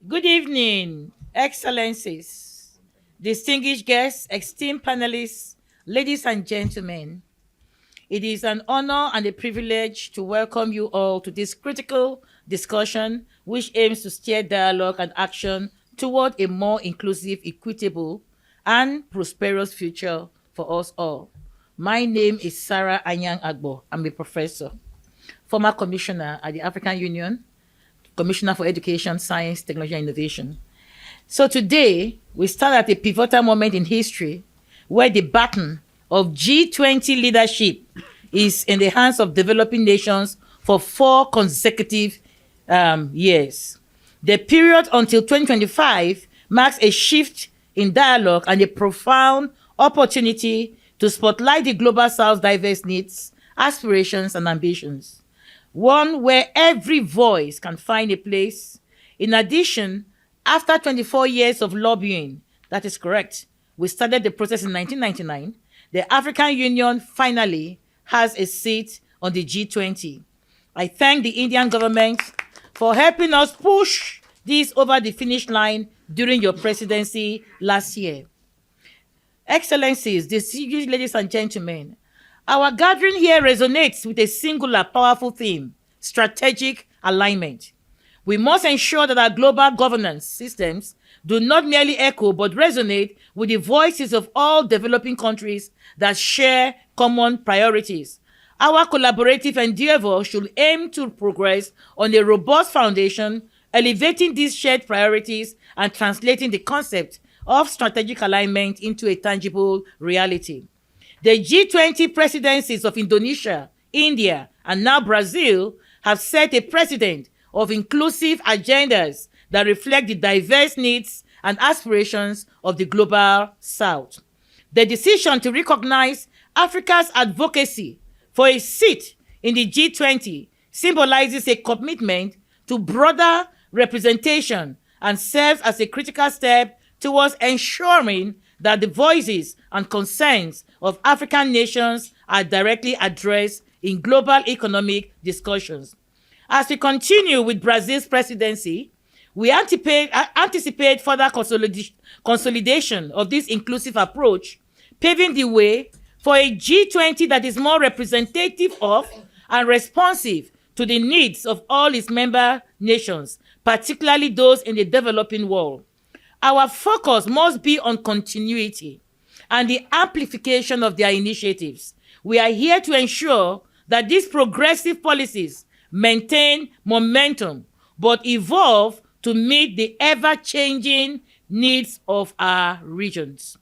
Good evening, Excellencies, distinguished guests, esteemed panelists, ladies and gentlemen. It is an honor and a privilege to welcome you all to this critical discussion which aims to steer dialogue and action toward a more inclusive, equitable, and prosperous future for us all. My name is Sarah Anyang Agbo. I'm a professor, former commissioner at the African Union, Commissioner for Education, Science, Technology, and Innovation. So today, we start at a pivotal moment in history where the baton of G20 leadership is in the hands of developing nations for 4 consecutive years. The period until 2025 marks a shift in dialogue and a profound opportunity to spotlight the Global South's diverse needs, aspirations, and ambitions. One where every voice can find a place. In addition, after 24 years of lobbying, that is correct, we started the process in 1999, the African Union finally has a seat on the G20. I thank the Indian government for helping us push this over the finish line during your presidency last year. Excellencies, distinguished ladies and gentlemen, our gathering here resonates with a singular, powerful theme: strategic alignment. We must ensure that our global governance systems do not merely echo but resonate with the voices of all developing countries that share common priorities. Our collaborative endeavor should aim to progress on a robust foundation, elevating these shared priorities and translating the concept of strategic alignment into a tangible reality. The G20 presidencies of Indonesia, India, and now Brazil have set a precedent of inclusive agendas that reflect the diverse needs and aspirations of the global South. The decision to recognize Africa's advocacy for a seat in the G20 symbolizes a commitment to broader representation and serves as a critical step towards ensuring that the voices and concerns of African nations are directly addressed in global economic discussions. As we continue with Brazil's presidency, we anticipate further consolidation of this inclusive approach, paving the way for a G20 that is more representative of and responsive to the needs of all its member nations, particularly those in the developing world. Our focus must be on continuity and the amplification of their initiatives. We are here to ensure that these progressive policies maintain momentum but evolve to meet the ever-changing needs of our regions.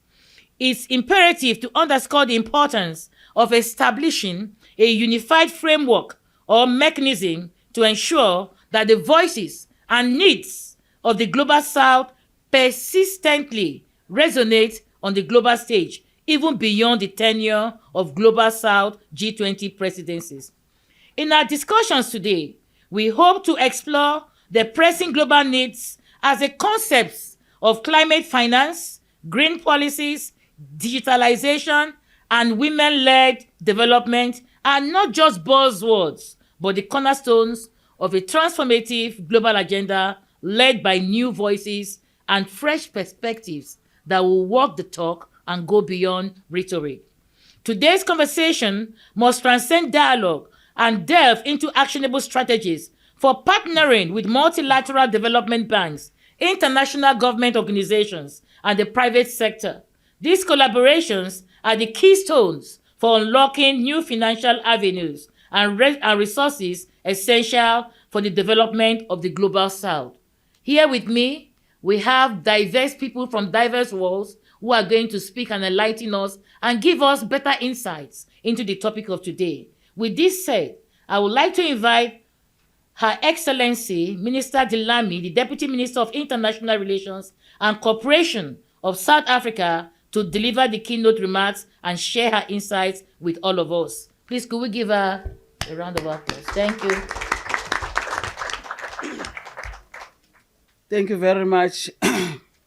It's imperative to underscore the importance of establishing a unified framework or mechanism to ensure that the voices and needs of the Global South persistently resonate on the global stage, even beyond the tenure of Global South G20 presidencies. In our discussions today, we hope to explore the pressing global needs as a concept of climate finance, green policies, digitalization, and women-led development are not just buzzwords, but the cornerstones of a transformative global agenda led by new voices and fresh perspectives that will walk the talk and go beyond rhetoric. Today's conversation must transcend dialogue and delve into actionable strategies for partnering with multilateral development banks, international government organizations, and the private sector. These collaborations are the keystones for unlocking new financial avenues and resources essential for the development of the Global South. Here with me, we have diverse people from diverse worlds who are going to speak and enlighten us and give us better insights into the topic of today. With this said, I would like to invite Her Excellency Minister Dilami, the Deputy Minister of International Relations and Cooperation of South Africa, to deliver the keynote remarks and share her insights with all of us. Please, could we give her a round of applause? Thank you. Thank you very much,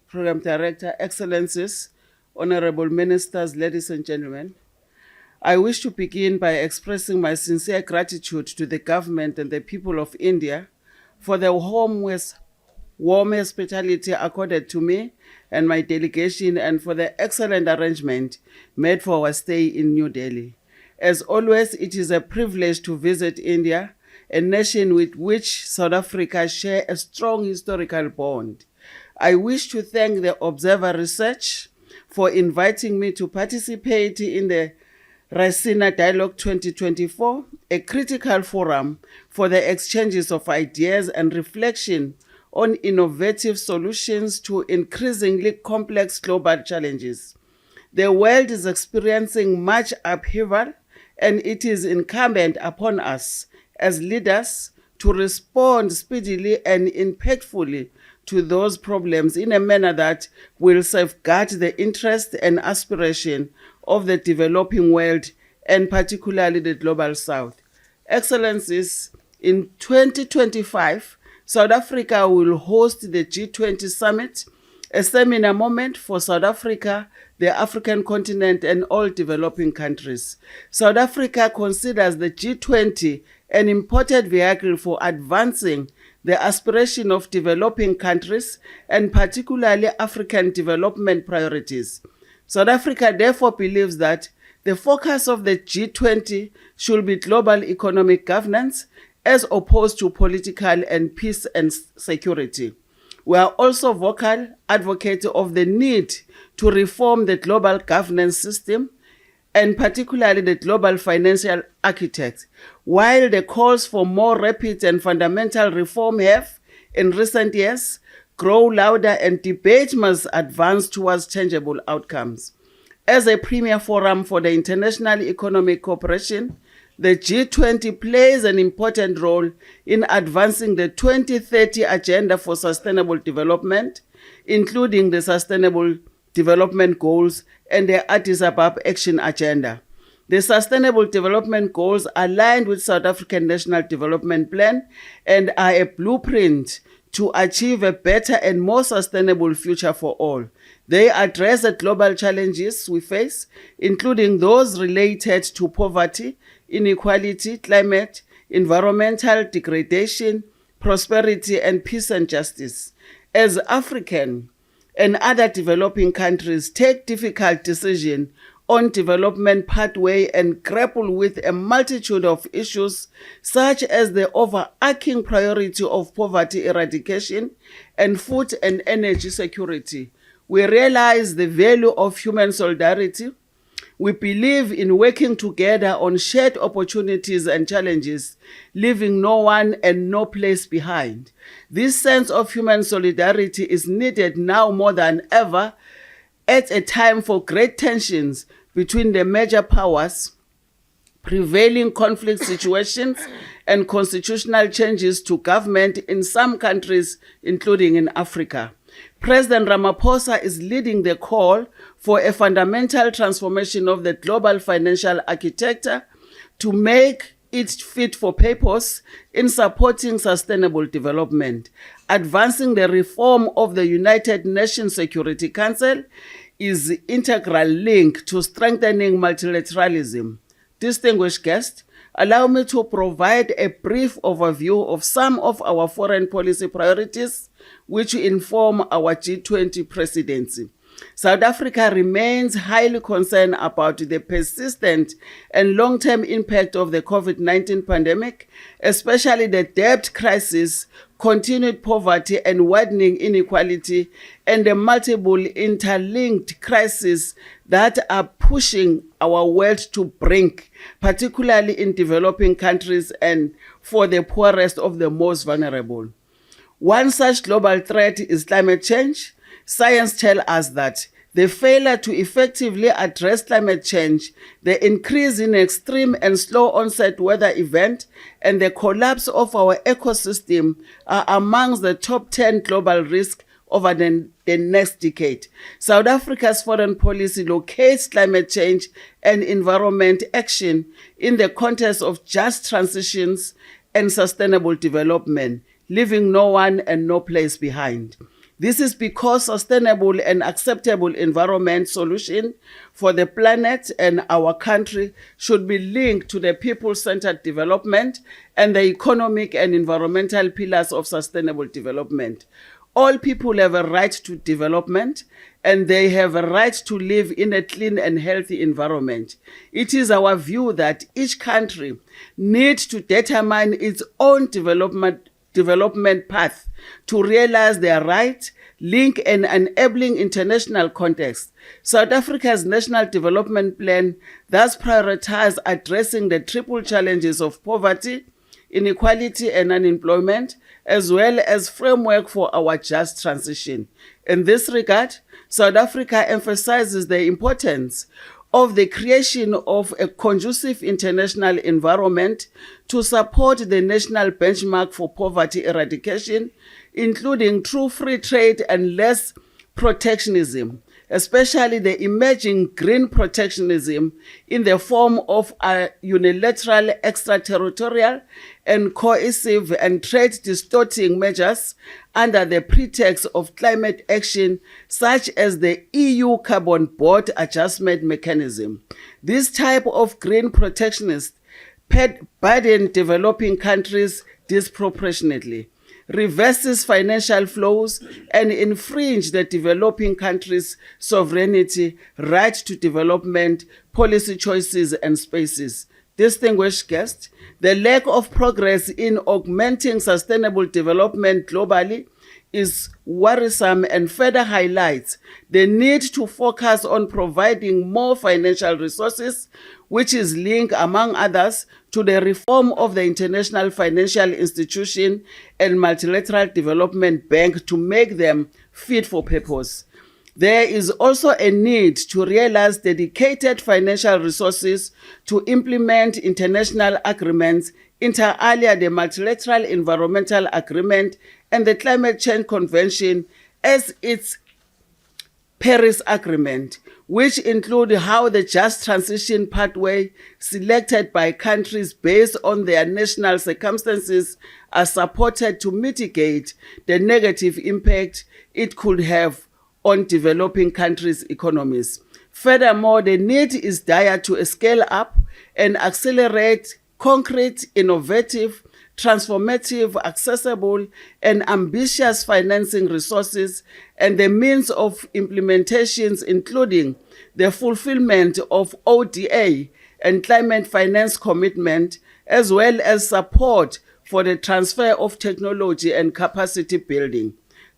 Program Director, Excellencies, Honorable Ministers, ladies and gentlemen. I wish to begin by expressing my sincere gratitude to the government and the people of India for the warm hospitality accorded to me and my delegation, and for the excellent arrangement made for our stay in New Delhi. As always, it is a privilege to visit India, a nation with which South Africa share a strong historical bond. I wish to thank the Observer Research for inviting me to participate in the Raisina Dialogue 2024, a critical forum for the exchanges of ideas and reflection on innovative solutions to increasingly complex global challenges. The world is experiencing much upheaval, and it is incumbent upon us as leaders to respond speedily and impactfully to those problems in a manner that will safeguard the interest and aspiration of the developing world, and particularly the Global South. Excellencies, in 2025, South Africa will host the G20 Summit, a seminar moment for South Africa, the African continent, and all developing countries. South Africa considers the G20 an important vehicle for advancing the aspiration of developing countries, and particularly African development priorities. South Africa therefore believes that the focus of the G20 should be global economic governance as opposed to political and peace and security. We are also vocal advocates of the need to reform the global governance system, and particularly the global financial architect. While the calls for more rapid and fundamental reform have, in recent years, grown louder, and debate must advance towards tangible outcomes. As a premier forum for the international economic cooperation, the G20 plays an important role in advancing the 2030 Agenda for Sustainable Development, including the Sustainable Development Goals and the Addis Ababa Action Agenda. The Sustainable Development Goals are aligned with South African National Development Plan and are a blueprint to achieve a better and more sustainable future for all. They address the global challenges we face, including those related to poverty, inequality, climate, environmental degradation, prosperity, and peace and justice. As African and other developing countries take difficult decisions on development pathway and grapple with a multitude of issues such as the overarching priority of poverty eradication and food and energy security, we realize the value of human solidarity. We believe in working together on shared opportunities and challenges, leaving no one and no place behind. This sense of human solidarity is needed now more than ever at a time for great tensions between the major powers, prevailing conflict situations, and constitutional changes to government in some countries, including in Africa. President Ramaphosa is leading the call for a fundamental transformation of the global financial architecture to make it fit for purpose in supporting sustainable development. Advancing the reform of the United Nations Security Council is the integral link to strengthening multilateralism. Distinguished guests, allow me to provide a brief overview of some of our foreign policy priorities which inform our G20 presidency. South Africa remains highly concerned about the persistent and long-term impact of the COVID-19 pandemic, especially the debt crisis, continued poverty and widening inequality, and the multiple interlinked crises that are pushing our world to brink, particularly in developing countries and for the poorest of the most vulnerable. One such global threat is climate change. Science tells us that the failure to effectively address climate change, the increase in extreme and slow onset weather events, and the collapse of our ecosystem are amongst the top 10 global risks over the next decade. South Africa's foreign policy locates climate change and environment action in the context of just transitions and sustainable development, leaving no one and no place behind. This is because sustainable and acceptable environment solution for the planet and our country should be linked to the people-centered development and the economic and environmental pillars of sustainable development. All people have a right to development, and they have a right to live in a clean and healthy environment. It is our view that each country needs to determine its own development path to realize their right, link and enabling international context. South Africa's National Development Plan thus prioritizes addressing the triple challenges of poverty, inequality and unemployment, as well as framework for our just transition. In this regard, South Africa emphasizes the importance of the creation of a conducive international environment to support the national benchmark for poverty eradication, including true free trade and less protectionism, especially the emerging green protectionism in the form of a unilateral, extraterritorial, and coercive and trade-distorting measures under the pretext of climate action, such as the EU Carbon Board Adjustment Mechanism. This type of green protectionist burden developing countries disproportionately, reverses financial flows, and infringe the developing countries' sovereignty, right to development, policy choices, and spaces. Distinguished guests, the lack of progress in augmenting sustainable development globally is worrisome and further highlights the need to focus on providing more financial resources, which is linked, among others, to the reform of the International Financial Institution and Multilateral Development Bank to make them fit for purpose. There is also a need to realize dedicated financial resources to implement international agreements, inter alia the Multilateral Environmental Agreement and the Climate Change Convention as its Paris Agreement, which include how the just transition pathway selected by countries based on their national circumstances are supported to mitigate the negative impact it could have on developing countries' economies. Furthermore, the need is dire to scale up and accelerate concrete, innovative, transformative, accessible, and ambitious financing resources and the means of implementations, including the fulfillment of ODA and climate finance commitment, as well as support for the transfer of technology and capacity building.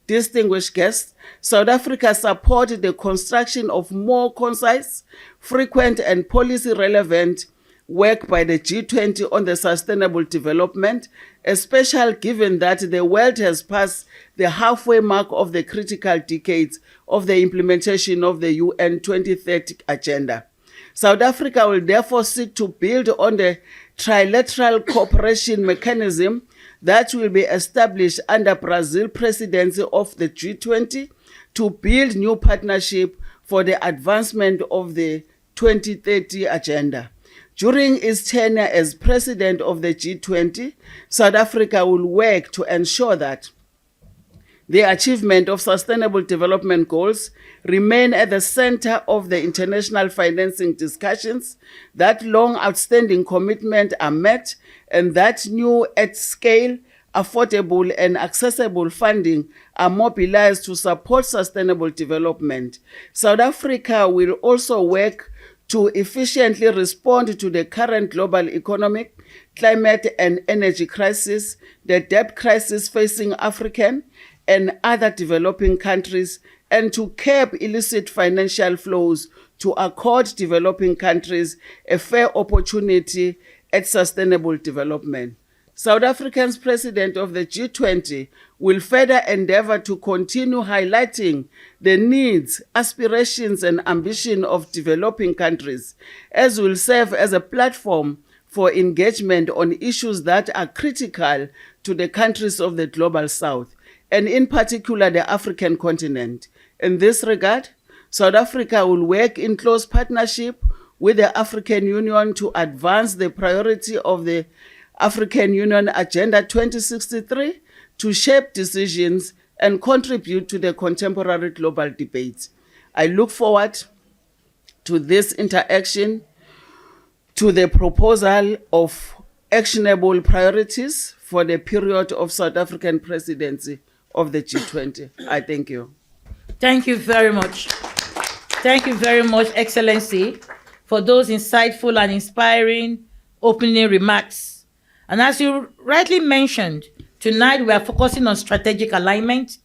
Distinguished guests, South Africa supported the construction of more concise, frequent, and policy-relevant work by the G20 on the sustainable development, especially given that the world has passed the halfway mark of the critical decades of the implementation of the UN 2030 agenda. South Africa will therefore seek to build on the trilateral cooperation mechanism that will be established under Brazil presidency of the G20 to build new partnership for the advancement of the 2030 agenda. During its tenure as president of the G20, South Africa will work to ensure that the achievement of sustainable development goals remain at the center of the international financing discussions, that long outstanding commitments are met, and that new at-scale, affordable and accessible funding are mobilized to support sustainable development. South Africa will also work to efficiently respond to the current global economic, climate and energy crisis, the debt crisis facing African and other developing countries, and to curb illicit financial flows to accord developing countries a fair opportunity at sustainable development. South Africa's president of the G20 will further endeavor to continue highlighting the needs, aspirations, and ambition of developing countries, as will serve as a platform for engagement on issues that are critical to the countries of the Global South, and in particular the African continent. In this regard, South Africa will work in close partnership with the African Union to advance the priority of the African Union Agenda 2063 to shape decisions and contribute to the contemporary global debate. I look forward to this interaction, to the proposal of actionable priorities for the period of South African presidency of the G20. I thank you. Thank you very much. Thank you very much, Excellency, for those insightful and inspiring opening remarks. And as you rightly mentioned, tonight we are focusing on strategic alignment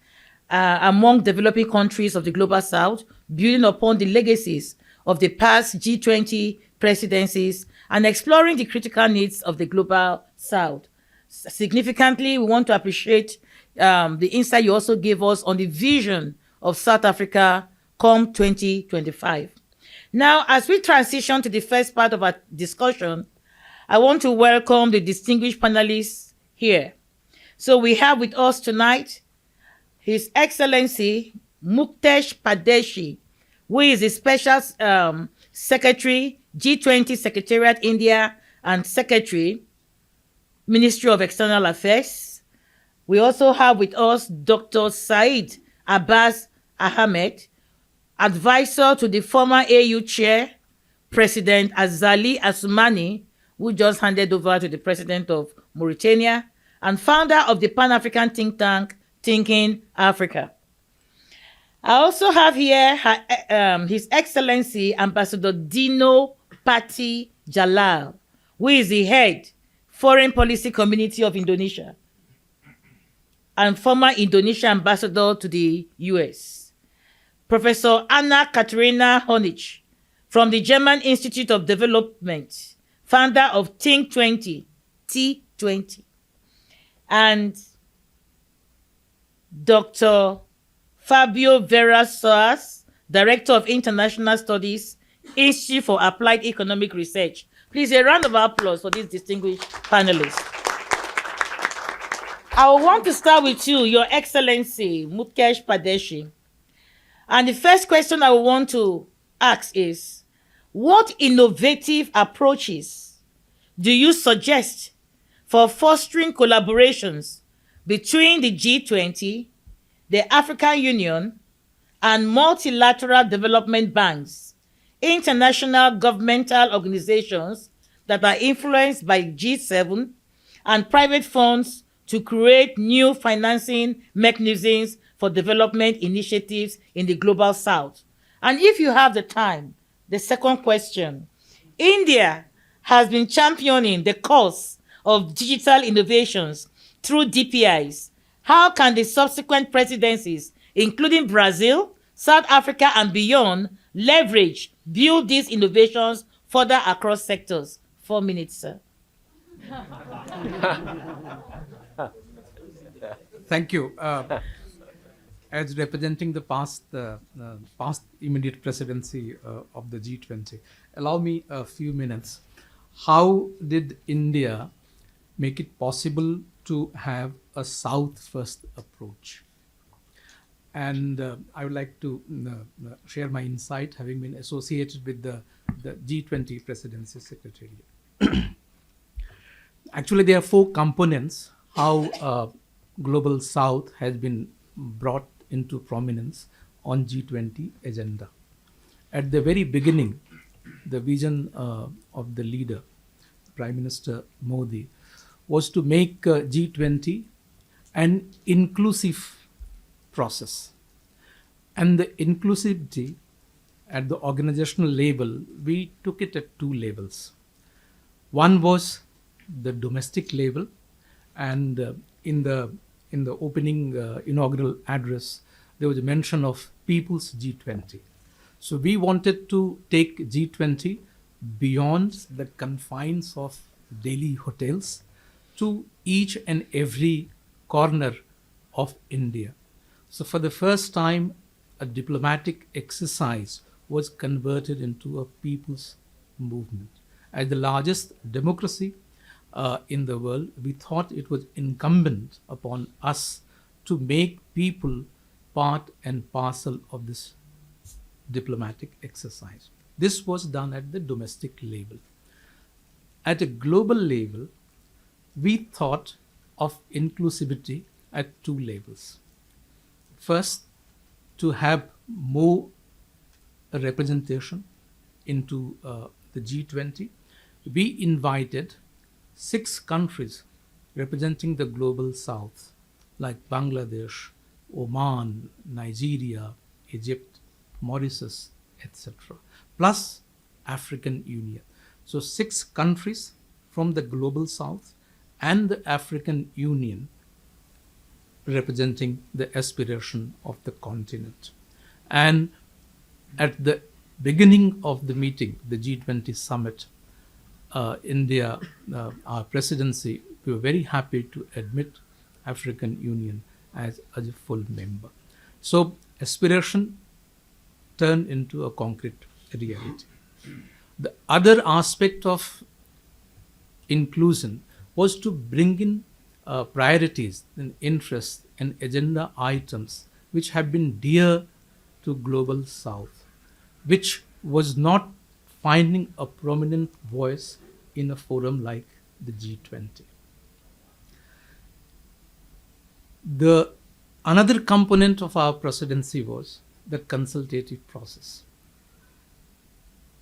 among developing countries of the Global South, building upon the legacies of the past G20 presidencies and exploring the critical needs of the Global South. Significantly, we want to appreciate the insight you also gave us on the vision of South Africa come 2025. Now, as we transition to the first part of our discussion, I want to welcome the distinguished panelists here. So we have with us tonight His Excellency Muktesh Padeshi, who is the Special Secretary, G20 Secretariat India, and Secretary, Ministry of External Affairs. We also have with us Dr. Said Abbas Ahmed, advisor to the former AU chair, President Azali Assoumani, who just handed over to the president of Mauritania, and founder of the Pan-African think tank, Thinking Africa. I also have here His Excellency Ambassador Dino Pati Jalal, who is the head Foreign Policy Community of Indonesia and former Indonesian ambassador to the US. Professor Anna Katharina Honich from the German Institute of Development, founder of Think 20, T20. And Dr. Fabio Vera Soares, Director of International Studies, Institute for Applied Economic Research. Please, a round of applause for these distinguished panelists. I want to start with you, Your Excellency, Muktesh Padeshi. And the first question I want to ask is, what innovative approaches do you suggest for fostering collaborations between the G20, the African Union, and multilateral development banks, international governmental organizations that are influenced by G7, and private funds to create new financing mechanisms for development initiatives in the Global South? And if you have the time, the second question, India has been championing the cause of digital innovations through DPIs. How can the subsequent presidencies, including Brazil, South Africa, and beyond, build these innovations further across sectors? 4 minutes, sir. Thank you. As representing the past immediate presidency of the G20, allow me a few minutes. How did India make it possible to have a South-first approach? And I would like to share my insight, having been associated with the G20 Presidency Secretariat. Actually, there are 4 components how Global South has been brought into prominence on G20 agenda. At the very beginning, the vision of the leader, Prime Minister Modi, was to make G20 an inclusive process. And the inclusivity at the organizational level, we took it at 2 levels. One was the domestic level, and in the opening inaugural address, there was a mention of People's G20. So we wanted to take G20 beyond the confines of Delhi hotels to each and every corner of India. So for the first time, a diplomatic exercise was converted into a people's movement. As the largest democracy in the world, we thought it was incumbent upon us to make people part and parcel of this diplomatic exercise. This was done at the domestic level. At a global level, we thought of inclusivity at 2 levels. First, to have more representation into the G20, we invited 6 countries representing the Global South, like Bangladesh, Oman, Nigeria, Egypt, Mauritius, etc., plus African Union. So 6 countries from the global south and the African Union representing the aspiration of the continent. And at the beginning of the meeting, the G20 summit, India, our presidency, we were very happy to admit African Union as a full member. So aspiration turned into a concrete reality. The other aspect of inclusion was to bring in priorities and interests and agenda items which have been dear to global south, which was not finding a prominent voice in a forum like the G20. The another component of our presidency was the consultative process.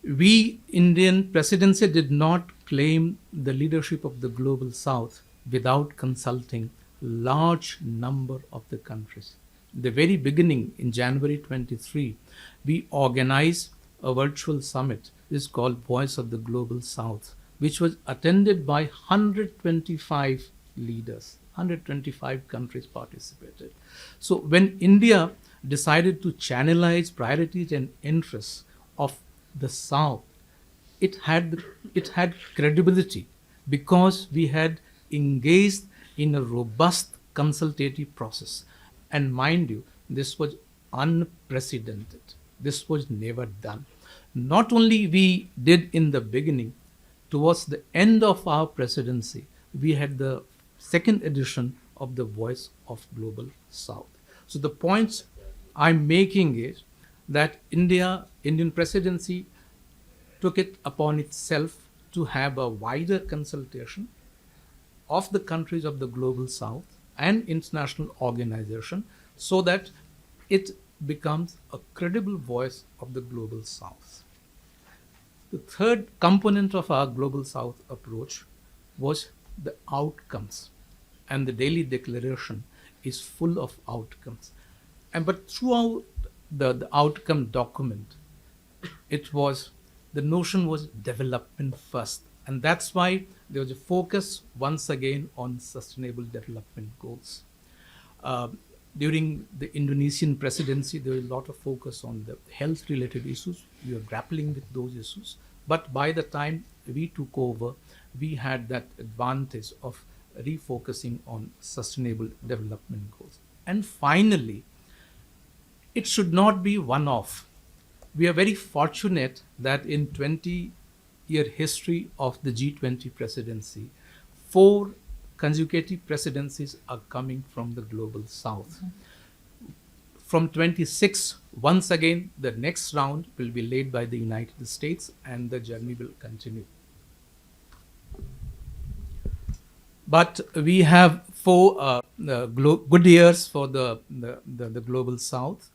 We, Indian presidency, did not claim the leadership of the global south without consulting large number of the countries. The very beginning, in January 23, we organized a virtual summit. This is called Voice of the Global South, which was attended by 125 leaders. 125 countries participated. So when India decided to channelize priorities and interests of the South, it had credibility because we had engaged in a robust consultative process. And mind you, this was unprecedented. This was never done. Not only we did in the beginning, towards the end of our presidency, we had the second edition of the Voice of Global South. So the points I'm making is that Indian presidency took it upon itself to have a wider consultation of the countries of the global south and international organization so that it becomes a credible voice of the global south. The third component of our global south approach was the outcomes, and the daily declaration is full of outcomes. But throughout the outcome document, the notion was development first, and that's why there was a focus once again on sustainable development goals. During the Indonesian presidency, there was a lot of focus on the health-related issues. We were grappling with those issues. But by the time we took over, we had that advantage of refocusing on sustainable development goals. And finally, it should not be one-off. We are very fortunate that in 20-year history of the G20 presidency, 4 consecutive presidencies are coming from the global south. From 26, once again, the next round will be led by the United States and the journey will continue. But we have 4 good years for the global south,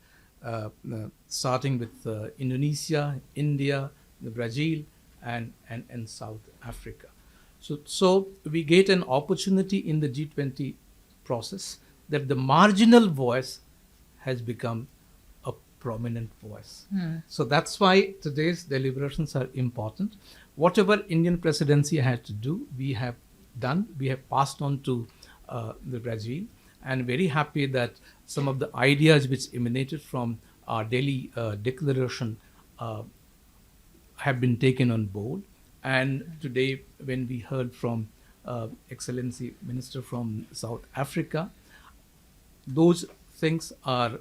starting with Indonesia, India, Brazil, and South Africa. So we get an opportunity in the G20 process that the marginal voice has become a prominent voice. So that's why today's deliberations are important. Whatever Indian presidency had to do, we have done. We have passed on to the Brazil, and very happy that some of the ideas which emanated from our daily declaration have been taken on board. And today, when we heard from Excellency Minister from South Africa, those things are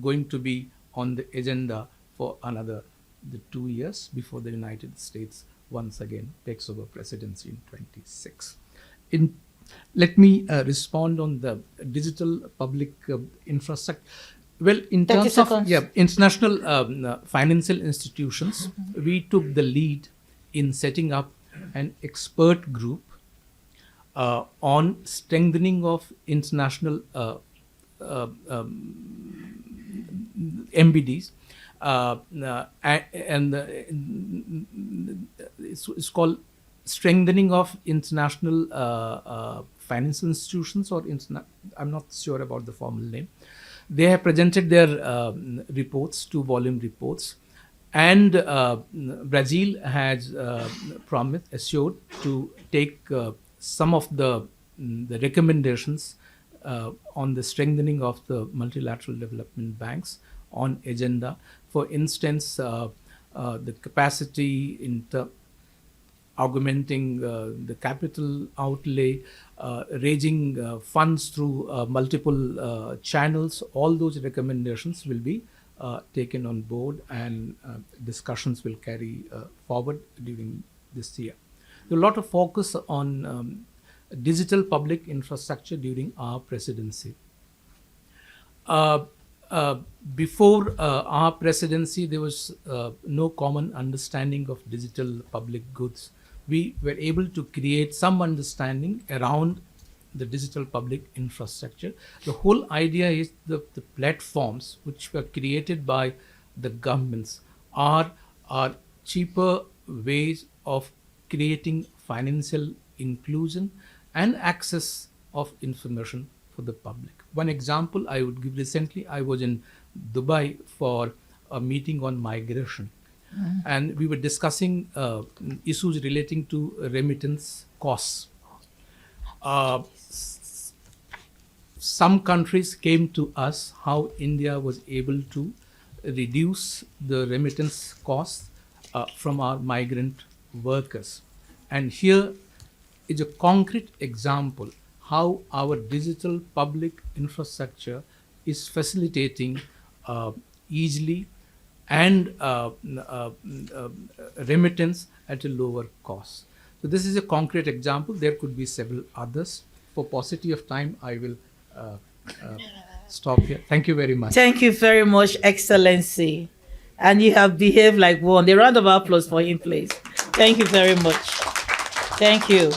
going to be on the agenda for the 2 years before the United States once again takes over presidency in 26. Let me respond on the digital public infrastructure. Well, in terms of international financial institutions, we took the lead in setting up an expert group on strengthening of international MBDs, and it's called strengthening of international financial institutions, or I'm not sure about the formal name. They have presented their reports, 2-volume reports, and Brazil has assured to take some of the recommendations on the strengthening of the multilateral development banks on agenda. For instance, the capacity in augmenting the capital outlay, raising funds through multiple channels. All those recommendations will be taken on board, and discussions will carry forward during this year. There are a lot of focus on digital public infrastructure during our presidency. Before our presidency, there was no common understanding of digital public goods. We were able to create some understanding around the digital public infrastructure. The whole idea is the platforms which were created by the governments are cheaper ways of creating financial inclusion and access of information for the public. One example I would give: recently I was in Dubai for a meeting on migration, and we were discussing issues relating to remittance costs. Some countries came to us how India was able to reduce the remittance costs from our migrant workers. And here is a concrete example how our digital public infrastructure is facilitating easily and remittance at a lower cost. So this is a concrete example. There could be several others. For paucity of time, I will stop here. Thank you very much. Thank you very much, Excellency. And you have behaved like one. A round of applause for him, please. Thank you very much. Thank you.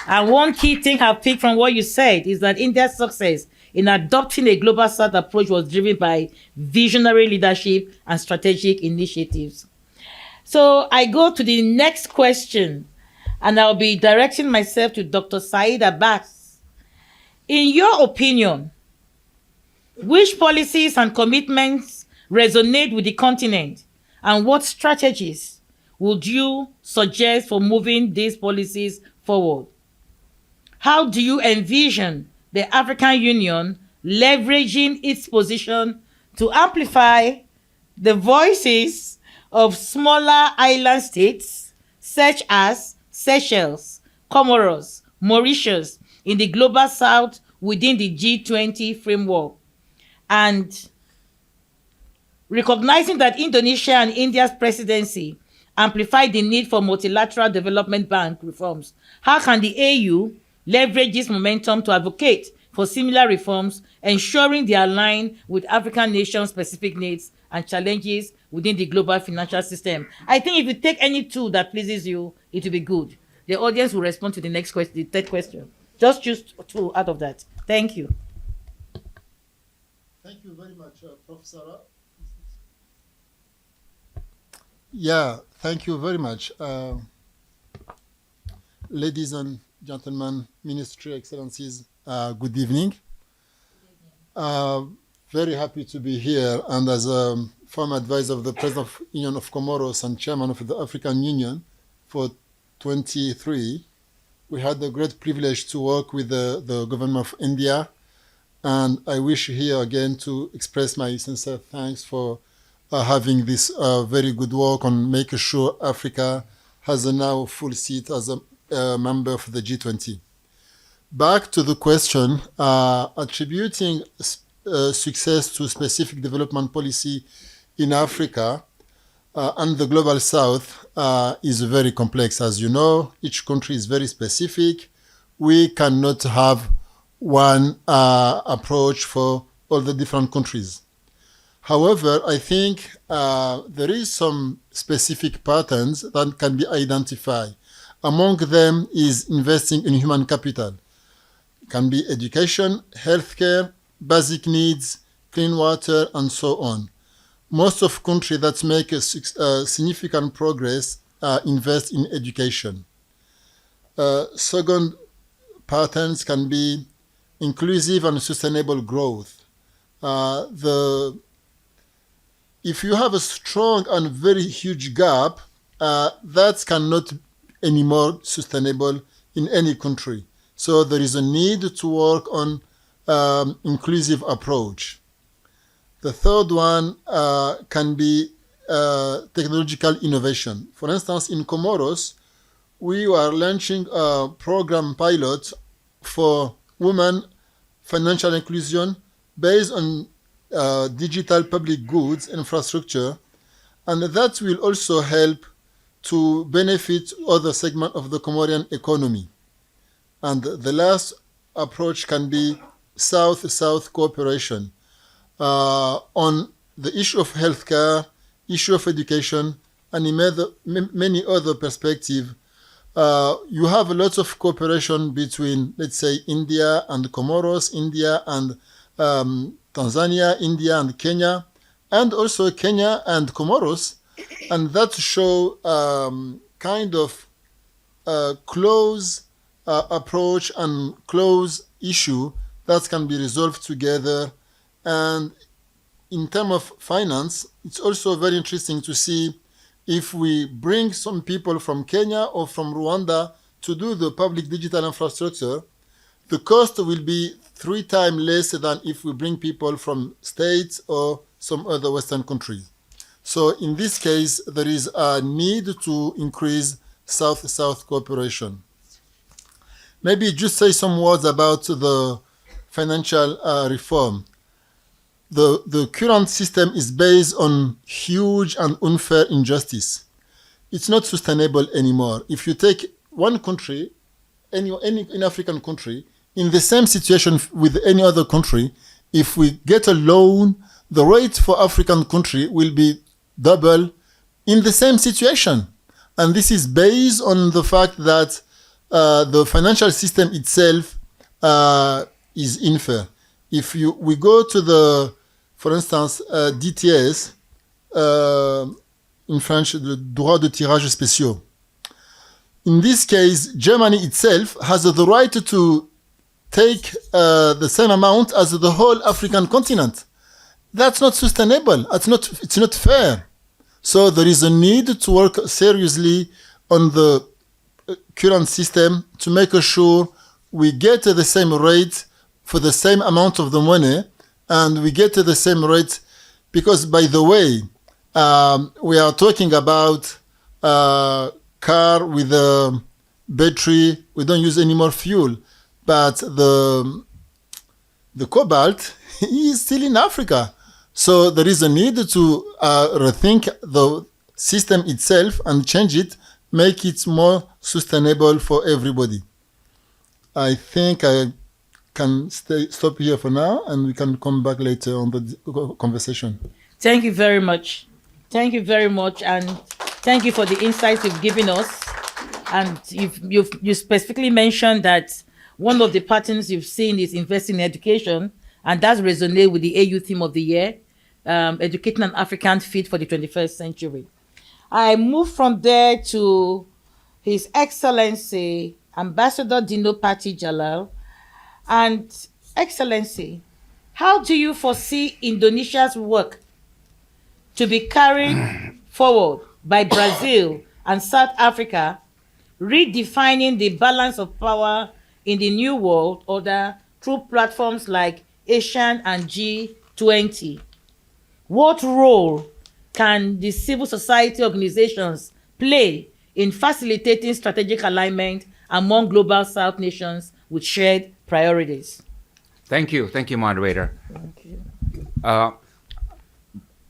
And one key thing I've picked from what you said is that India's success in adopting a global South approach was driven by visionary leadership and strategic initiatives. So I go to the next question, and I'll be directing myself to Dr. Saeed Abbas. In your opinion, which policies and commitments resonate with the continent, and what strategies would you suggest for moving these policies forward? How do you envision the African Union leveraging its position to amplify the voices of smaller island states such as Seychelles, Comoros, Mauritius in the Global South within the G20 framework? And recognizing that Indonesia and India's presidency amplify the need for multilateral development bank reforms, how can the AU leverage this momentum to advocate for similar reforms, ensuring they align with African nations' specific needs and challenges within the global financial system? I think if you take any tool that pleases you, it will be good. The audience will respond to the next question, the third question. Just choose two out of that. Thank you. Thank you very much, Professor. Yeah, thank you very much. Ladies and gentlemen, Ministry, Excellencies, good evening. Very happy to be here, and as a former advisor of the President of the Union of Comoros and Chairman of the African Union for 23, we had the great privilege to work with the government of India, and I wish here again to express my sincere thanks for having this very good work on making sure Africa has a now full seat as a member of the G20. Back to the question, attributing success to specific development policy in Africa and the Global South is very complex. As you know, each country is very specific. We cannot have one approach for all the different countries. However, I think there is some specific patterns that can be identified. Among them is investing in human capital. It can be education, healthcare, basic needs, clean water, and so on. Most of countries that make a significant progress invest in education. Second patterns can be inclusive and sustainable growth. If you have a strong and very huge gap, that cannot anymore sustainable in any country. So there is a need to work on inclusive approach. The third one can be technological innovation. For instance, in Comoros, we are launching a program pilot for women financial inclusion based on digital public goods infrastructure, and that will also help to benefit other segments of the Comorian economy. And the last approach can be South-South cooperation on the issue of healthcare, issue of education, and in many other perspectives. You have a lot of cooperation between, let's say, India and Comoros, India and Tanzania, India and Kenya, and also Kenya and Comoros, and that show kind of close approach and close issue that can be resolved together. And in terms of finance, it's also very interesting to see if we bring some people from Kenya or from Rwanda to do the public digital infrastructure, the cost will be 3 times less than if we bring people from states or some other Western countries. So in this case, there is a need to increase South-South cooperation. Maybe just say some words about the financial reform. The current system is based on huge and unfair injustice. It's not sustainable anymore. If you take one country, any African country, in the same situation with any other country, if we get a loan, the rate for African country will be double in the same situation. And this is based on the fact that the financial system itself is unfair. If we go to the, for instance, DTS, in French, the droit de tirage spéciaux. In this case, Germany itself has the right to take the same amount as the whole African continent. That's not sustainable. It's not fair. So there is a need to work seriously on the current system to make sure we get the same rate for the same amount of the money, and we get the same rate because, by the way, we are talking about car with a battery. We don't use any more fuel, but the cobalt is still in Africa. So there is a need to rethink the system itself and change it, make it more sustainable for everybody. I think I can stop here for now, and we can come back later on the conversation. Thank you very much. Thank you very much, and thank you for the insights you've given us. And you specifically mentioned that one of the patterns you've seen is investing in education, and that resonates with the AU theme of the year, educating an African fit for the 21st century. I move from there to His Excellency Ambassador Dino Pati Jalal. And Excellency, how do you foresee Indonesia's work to be carried forward by Brazil and South Africa, redefining the balance of power in the new world order through platforms like ASEAN and G20? What role can the civil society organizations play in facilitating strategic alignment among global South nations with shared priorities? Thank you, moderator. Thank you.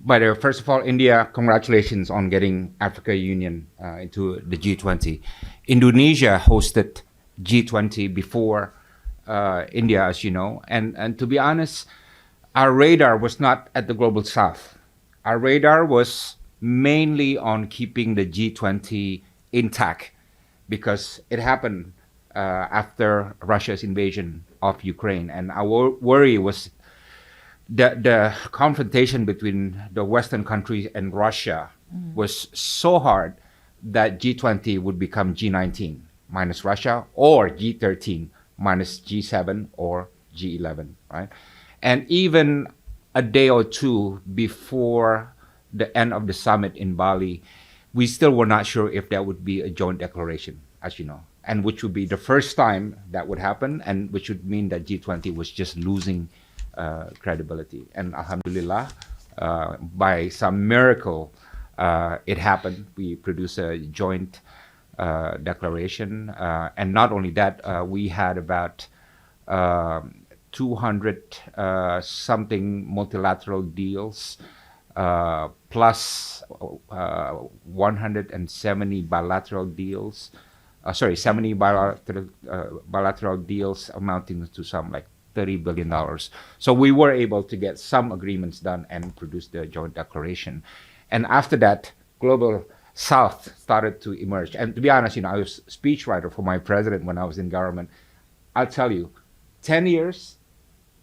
By the way, first of all, India, congratulations on getting Africa Union into the G20. Indonesia hosted G20 before India, as you know, and to be honest, our radar was not at the global South. Our radar was mainly on keeping the G20 intact because it happened after Russia's invasion of Ukraine, and our worry was the confrontation between the Western countries and Russia was so hard that G20 would become G19 minus Russia, or G13 minus G7 or G11, right? And even a day or two before the end of the summit in Bali, we still were not sure if there would be a joint declaration, as you know, and which would be the first time that would happen, and which would mean that G20 was just losing credibility. And alhamdulillah, by some miracle, it happened. We produced a joint declaration, and not only that, we had about 200 something multilateral deals, plus 170 bilateral deals. 70 bilateral deals amounting to some like $30 billion. So we were able to get some agreements done and produce the joint declaration. And after that, Global South started to emerge. And to be honest, I was a speechwriter for my president when I was in government. I'll tell you, 10 years,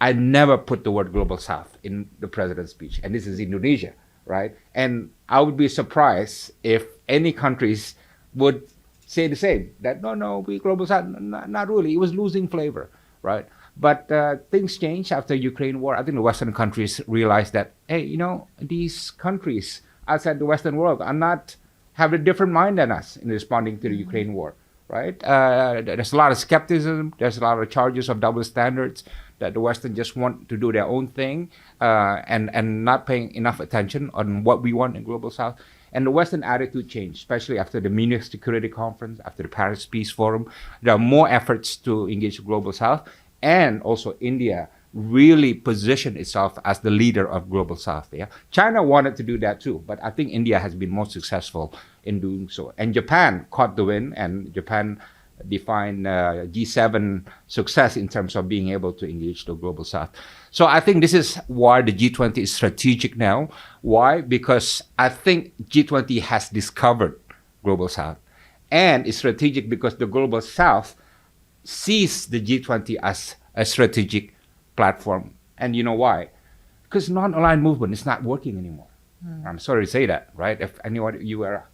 I never put the word Global South in the president's speech. And this is Indonesia, right? And I would be surprised if any countries would say the same, that no, we Global South, not really. It was losing flavor, right? But things changed after Ukraine war. I think the Western countries realized that, hey, these countries outside the Western world have a different mind than us in responding to the Ukraine war, right? There's a lot of skepticism. There's a lot of charges of double standards, that the Western just want to do their own thing and not paying enough attention on what we want in Global South. And the Western attitude changed, especially after the Munich Security Conference, after the Paris Peace Forum. There are more efforts to engage the Global South. And also India really positioned itself as the leader of Global South. Yeah? China wanted to do that too, but I think India has been more successful in doing so. And Japan caught the wind, and Japan defined G7 success in terms of being able to engage the Global South. So I think this is why the G20 is strategic now. Why? Because I think G20 has discovered Global South. And it's strategic because the Global South sees the G20 as a strategic platform. And you know why? Because non-aligned movement is not working anymore. I'm sorry to say that, right? If anyone you are,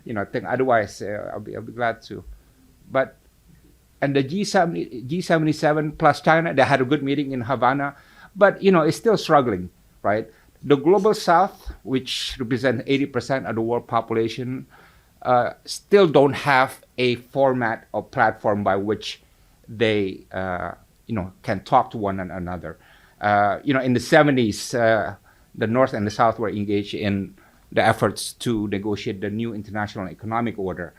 think otherwise, I'll be glad to. But and the G77 plus China, they had a good meeting in Havana, but it's still struggling, right? The Global South, which represents 80% of the world population, still don't have a format or platform by which they can talk to one another. In the 70s, the North and the South were engaged in the efforts to negotiate the new international economic order.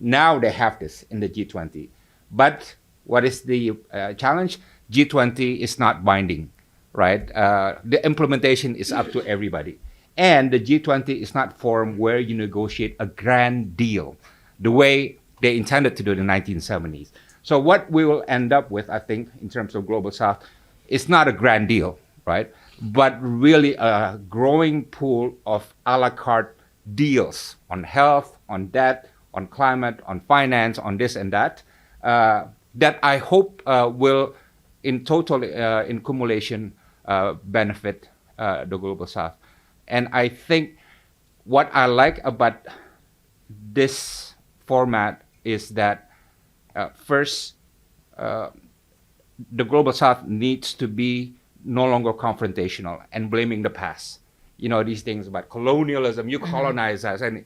Now they have this in the G20. But what is the challenge? G20 is not binding, right? The implementation is up to everybody. And the G20 is not forum where you negotiate a grand deal the way they intended to do in the 1970s. So what we will end up with, I think, in terms of Global South, is not a grand deal, right? But really a growing pool of a la carte deals on health, on debt, on climate, on finance, on this and that, that I hope will, in total, in cumulation, benefit the Global South. And I think what I like about this format is that, first, the Global South needs to be no longer confrontational and blaming the past. These things about colonialism, you colonize us, and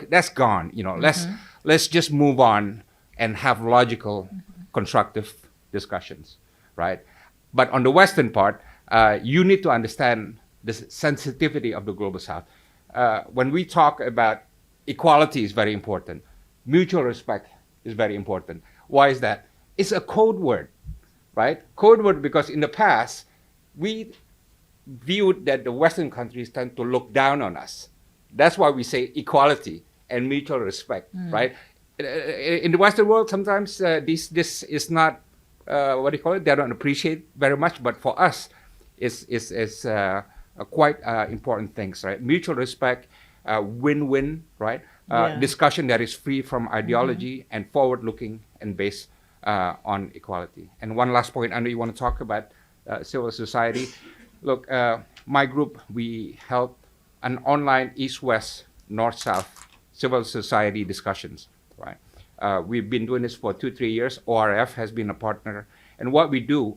that's gone. Let's just move on and have logical, constructive discussions, right? But on the Western part, you need to understand the sensitivity of the Global South. When we talk about equality is very important. Mutual respect is very important. Why is that? It's a code word, right? Code word because in the past, we viewed that the Western countries tend to look down on us. That's why we say equality and mutual respect, right? In the Western world, sometimes this is not, they don't appreciate very much, but for us, it's quite important things, right? Mutual respect, win-win, right? Discussion that is free from ideology and forward-looking and based on equality. And one last point, I know you want to talk about civil society. Look, my group, we held an online East-West, North-South civil society discussions, right? We've been doing this for 2-3 years. ORF has been a partner. And what we do,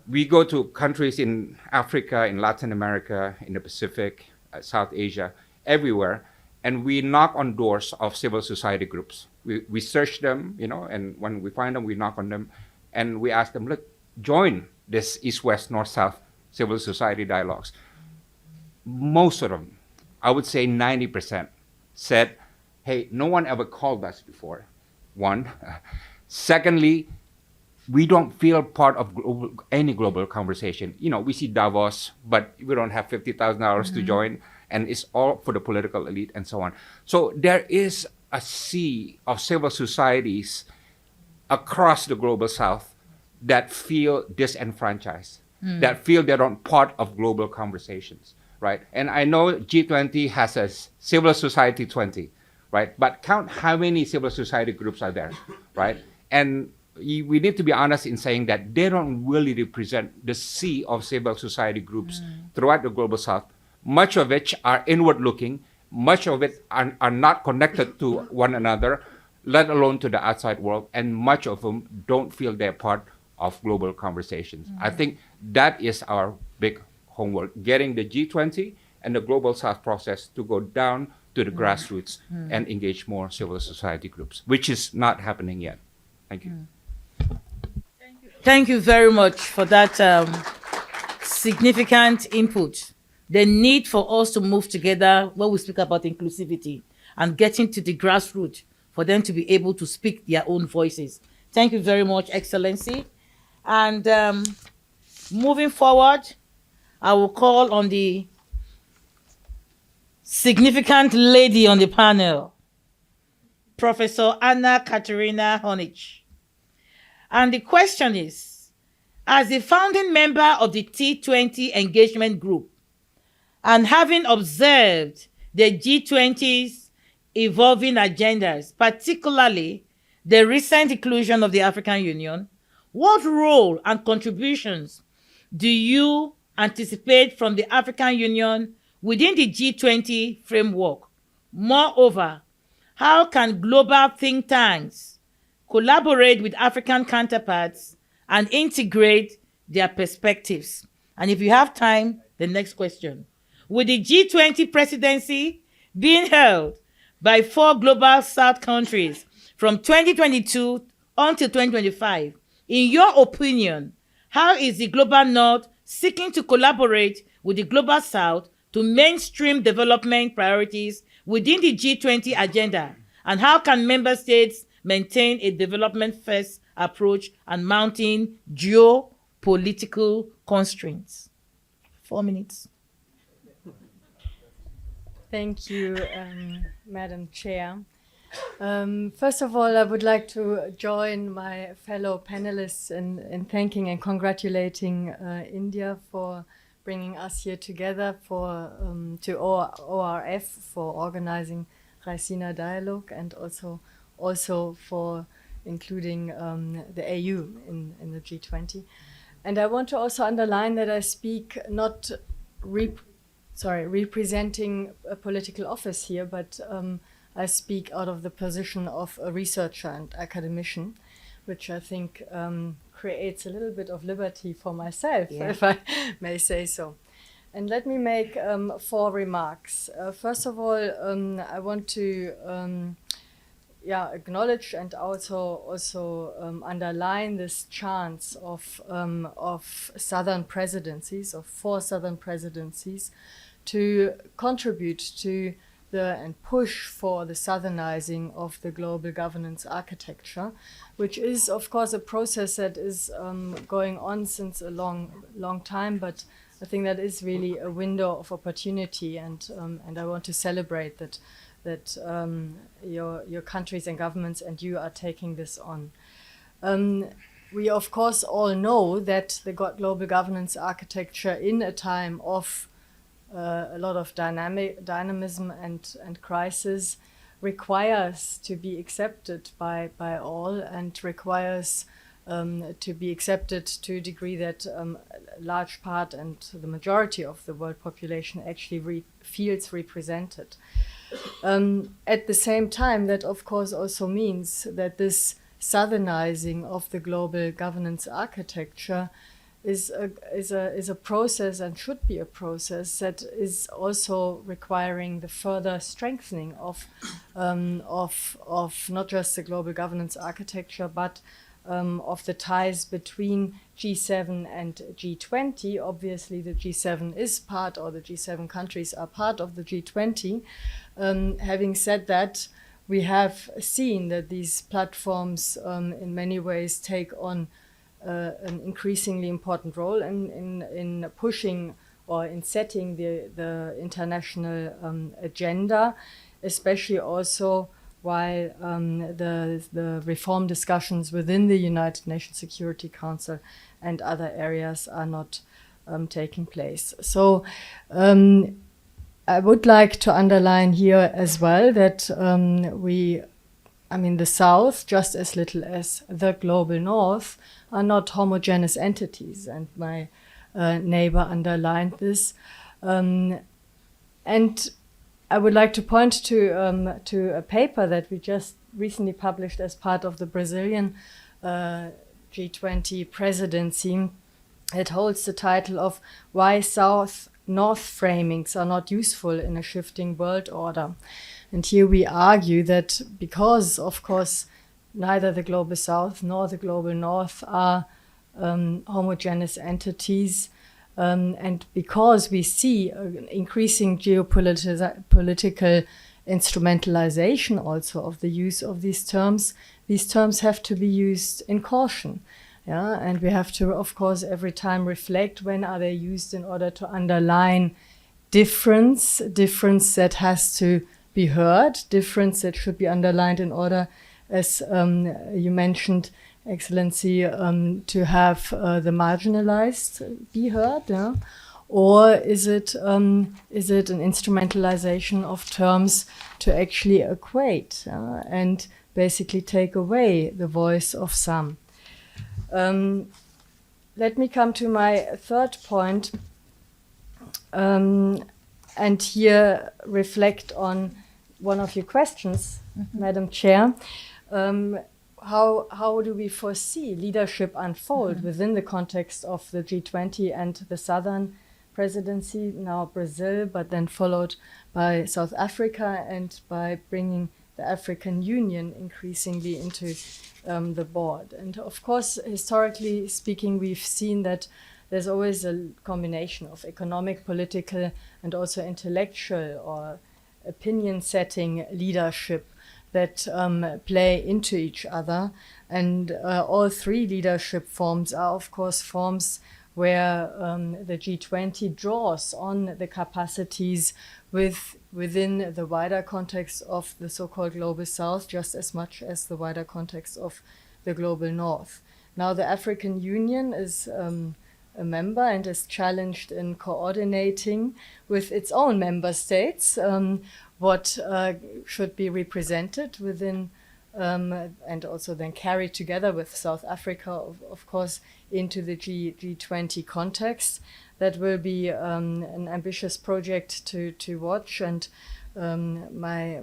we go to countries in Africa, in Latin America, in the Pacific, South Asia, everywhere, and we knock on doors of civil society groups. We search them, and when we find them, we knock on them, and we ask them, look, join this East-West, North-South civil society dialogues. Most of them, I would say 90%, said, hey, no one ever called us before, one. Secondly, we don't feel part of any global conversation. We see Davos, but we don't have $50,000 to join, and it's all for the political elite and so on. So there is a sea of civil societies across the global South that feel disenfranchised, that feel they're not part of global conversations, right? And I know G20 has a civil society 20, right? But count how many civil society groups are there, right? And we need to be honest in saying that they don't really represent the sea of civil society groups throughout the global South, much of which are inward-looking, much of it are not connected to one another, let alone to the outside world, and much of them don't feel they're part of global conversations. I think that is our big homework, getting the G20 and the global South process to go down to the grassroots and engage more civil society groups, which is not happening yet. Thank you. Thank you very much for that significant input. The need for us to move together when we speak about inclusivity and getting to the grassroots for them to be able to speak their own voices. Thank you very much, Excellency. And moving forward, I will call on the significant lady on the panel, Professor Anna Katerina Honich. And the question is, as the founding member of the T20 engagement group, and having observed the G20's evolving agendas, particularly the recent inclusion of the African Union, what role and contributions do you anticipate from the African Union within the G20 framework? Moreover, how can global think tanks collaborate with African counterparts and integrate their perspectives? And if you have time, the next question. With the G20 presidency being held by 4 global South countries from 2022 until 2025, in your opinion, how is the global North seeking to collaborate with the global South to mainstream development priorities within the G20 agenda? And how can member states maintain a development-first approach and mounting geopolitical constraints? 4 minutes. Thank you, Madam Chair. First of all, I would like to join my fellow panelists in thanking and congratulating India for bringing us here together to ORF for organizing Raisina Dialogue, and also for including the AU in the G20. And I want to also underline that I speak not representing a political office here, but I speak out of the position of a researcher and academician, which I think creates a little bit of liberty for myself, if I may say so. And let me make 4 remarks. First of all, I want to acknowledge and also underline this chance of southern presidencies, of 4 southern presidencies, to contribute to and push for the southernizing of the global governance architecture, which is, of course, a process that is going on since a long time, but I think that is really a window of opportunity, and I want to celebrate that your countries and governments and you are taking this on. We, of course, all know that the global governance architecture in a time of a lot of dynamism and crisis requires to be accepted by all, and requires to be accepted to a degree that a large part and the majority of the world population actually feels represented. At the same time, that of course also means that this southernizing of the global governance architecture is a process and should be a process that is also requiring the further strengthening of not just the global governance architecture, but of the ties between G7 and G20. Obviously, the G7 is part, or the G7 countries are part of the G20. Having said that, we have seen that these platforms in many ways take on an increasingly important role in pushing or in setting the international agenda, especially also while the reform discussions within the United Nations Security Council and other areas are not taking place. So I would like to underline here as well that the South, just as little as the global North, are not homogeneous entities, and my neighbor underlined this. And I would like to point to a paper that we just recently published as part of the Brazilian G20 presidency. It holds the title of Why South-North Framings Are Not Useful in a Shifting World Order. And here we argue that because, of course, neither the Global South nor the Global North are homogeneous entities, and because we see increasing geopolitical instrumentalization also of the use of these terms have to be used in caution. Yeah, and we have to, of course, every time reflect when are they used in order to underline difference that has to be heard, difference that should be underlined in order, as you mentioned, Excellency, to have the marginalized be heard, yeah? Or is it an instrumentalization of terms to actually equate and basically take away the voice of some? Let me come to my third point, and here reflect on one of your questions, Madam Chair. How do we foresee leadership unfold within the context of the G20 and the Southern Presidency, now Brazil, but then followed by South Africa and by bringing the African Union increasingly into the board? And of course, historically speaking, we've seen that there's always a combination of economic, political, and also intellectual or opinion-setting leadership that play into each other. And all three leadership forms are, of course, forms where the G20 draws on the capacities within the wider context of the so-called Global South, just as much as the wider context of the Global North. Now, the African Union is a member and is challenged in coordinating with its own member states what should be represented within and also then carried together with South Africa, of course, into the G20 context. That will be an ambitious project to watch, and my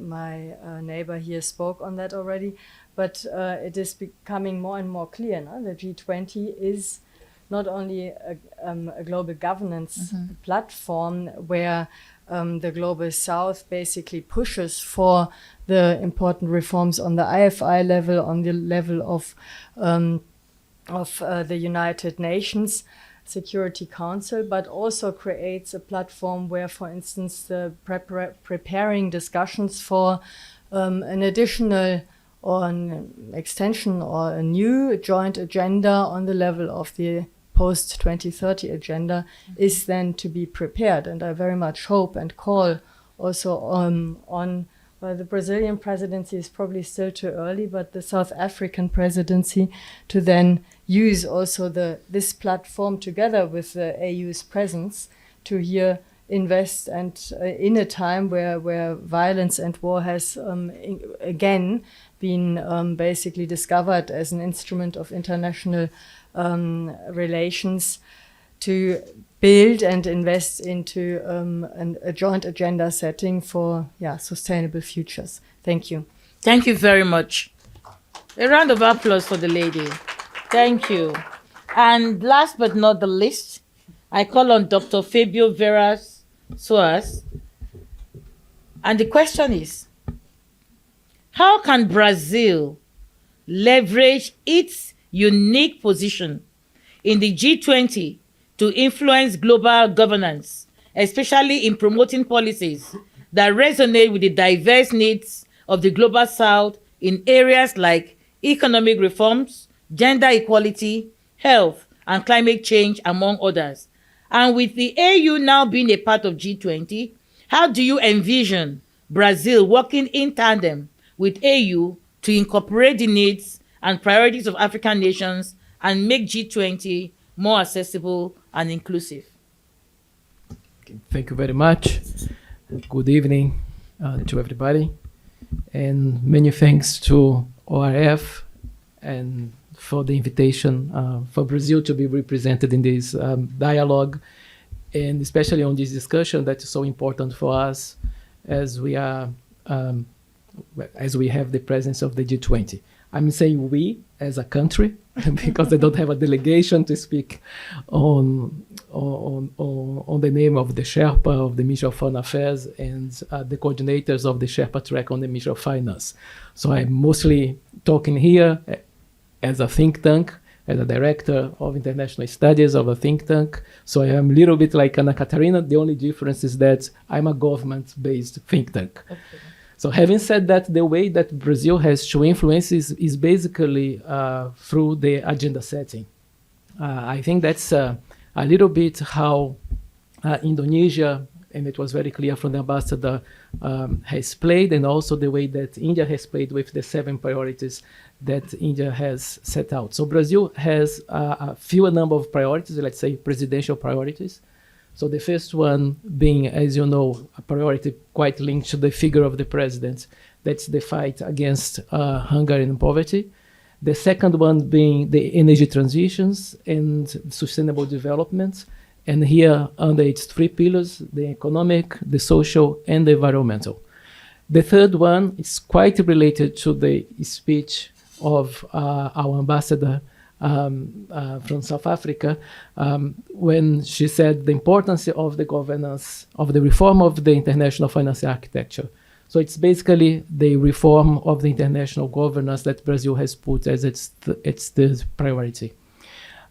neighbor here spoke on that already. But it is becoming more and more clear now. The G20 is not only a global governance platform where the Global South basically pushes for the important reforms on the IFI level, on the level of the United Nations Security Council, but also creates a platform where, for instance, the preparing discussions for an additional or an extension or a new joint agenda on the level of the post-2030 agenda is then to be prepared. And I very much hope and call also on well, the Brazilian presidency is probably still too early, but the South African presidency to then use also this platform together with the AU's presence to here invest, and in a time where violence and war has again been basically discovered as an instrument of international relations, to build and invest into a joint agenda setting for sustainable futures. Thank you. Thank you very much. A round of applause for the lady. Thank you. And last but not the least, I call on Dr. Fabio Veras Soares. And the question is, how can Brazil leverage its unique position in the G20 to influence global governance, especially in promoting policies that resonate with the diverse needs of the global South in areas like economic reforms, gender equality, health, and climate change, among others? And with the AU now being a part of G20, how do you envision Brazil working in tandem with AU to incorporate the needs and priorities of African nations and make G20 more accessible and inclusive? Thank you very much. Good evening to everybody. And many thanks to ORF and for the invitation for Brazil to be represented in this dialogue, and especially on this discussion that is so important for us as we are as we have the presence of the G20. I'm saying we as a country because I don't have a delegation to speak on the name of the Sherpa of the Ministry of Foreign Affairs and the coordinators of the Sherpa track on the Ministry of Finance. So I'm mostly talking here as a think tank, as a director of international studies of a think tank. So I am a little bit like Ana Catarina. The only difference is that I'm a government-based think tank. Okay. So having said that, the way that Brazil has to influence is basically through the agenda setting. I think that's a little bit how Indonesia, and it was very clear from the ambassador, has played, and also the way that India has played with the 7 priorities that India has set out. So Brazil has a fewer number of priorities, let's say presidential priorities. So the first one being, as you know, a priority quite linked to the figure of the president. That's the fight against hunger and poverty. The second one being the energy transitions and sustainable development. And here under its 3 pillars, the economic, the social, and the environmental. The third one is quite related to the speech of our ambassador from South Africa, when she said the importance of the governance, of the reform of the international financial architecture. So it's basically the reform of the international governance that Brazil has put as its the priority.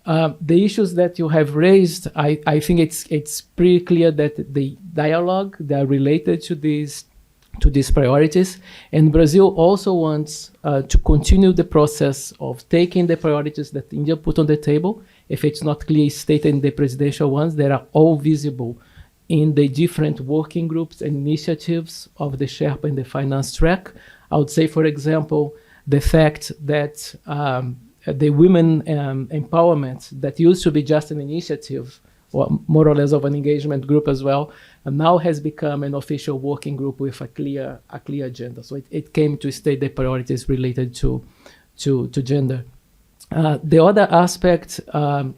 The issues that you have raised, I think it's pretty clear that the dialogue, they are related to these priorities, and Brazil also wants to continue the process of taking the priorities that India put on the table. If it's not clearly stated in the presidential ones, they are all visible in the different working groups and initiatives of the Sherpa and the finance track. I would say, for example, the fact that the women empowerment that used to be just an initiative, or more or less of an engagement group as well, and now has become an official working group with a clear agenda. So it came to state the priorities related to gender. The other aspect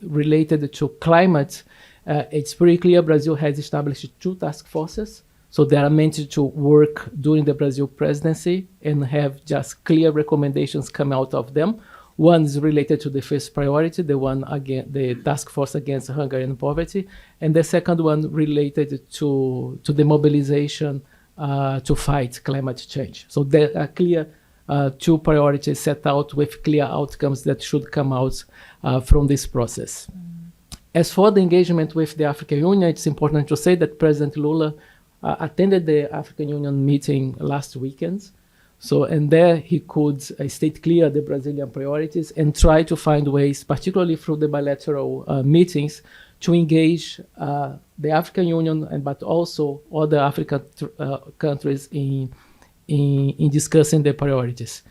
related to climate, it's pretty clear Brazil has established 2 task forces. So they are meant to work during the Brazil presidency and have just clear recommendations come out of them. One is related to the first priority, the task force against hunger and poverty, and the second one related to the mobilization to fight climate change. So there are clear 2 priorities set out with clear outcomes that should come out from this process. As for the engagement with the African Union, it's important to say that President Lula attended the African Union meeting last weekend. So, and there he could state clear the Brazilian priorities and try to find ways, particularly through the bilateral meetings, to engage the African Union, but also other African countries in discussing their priorities.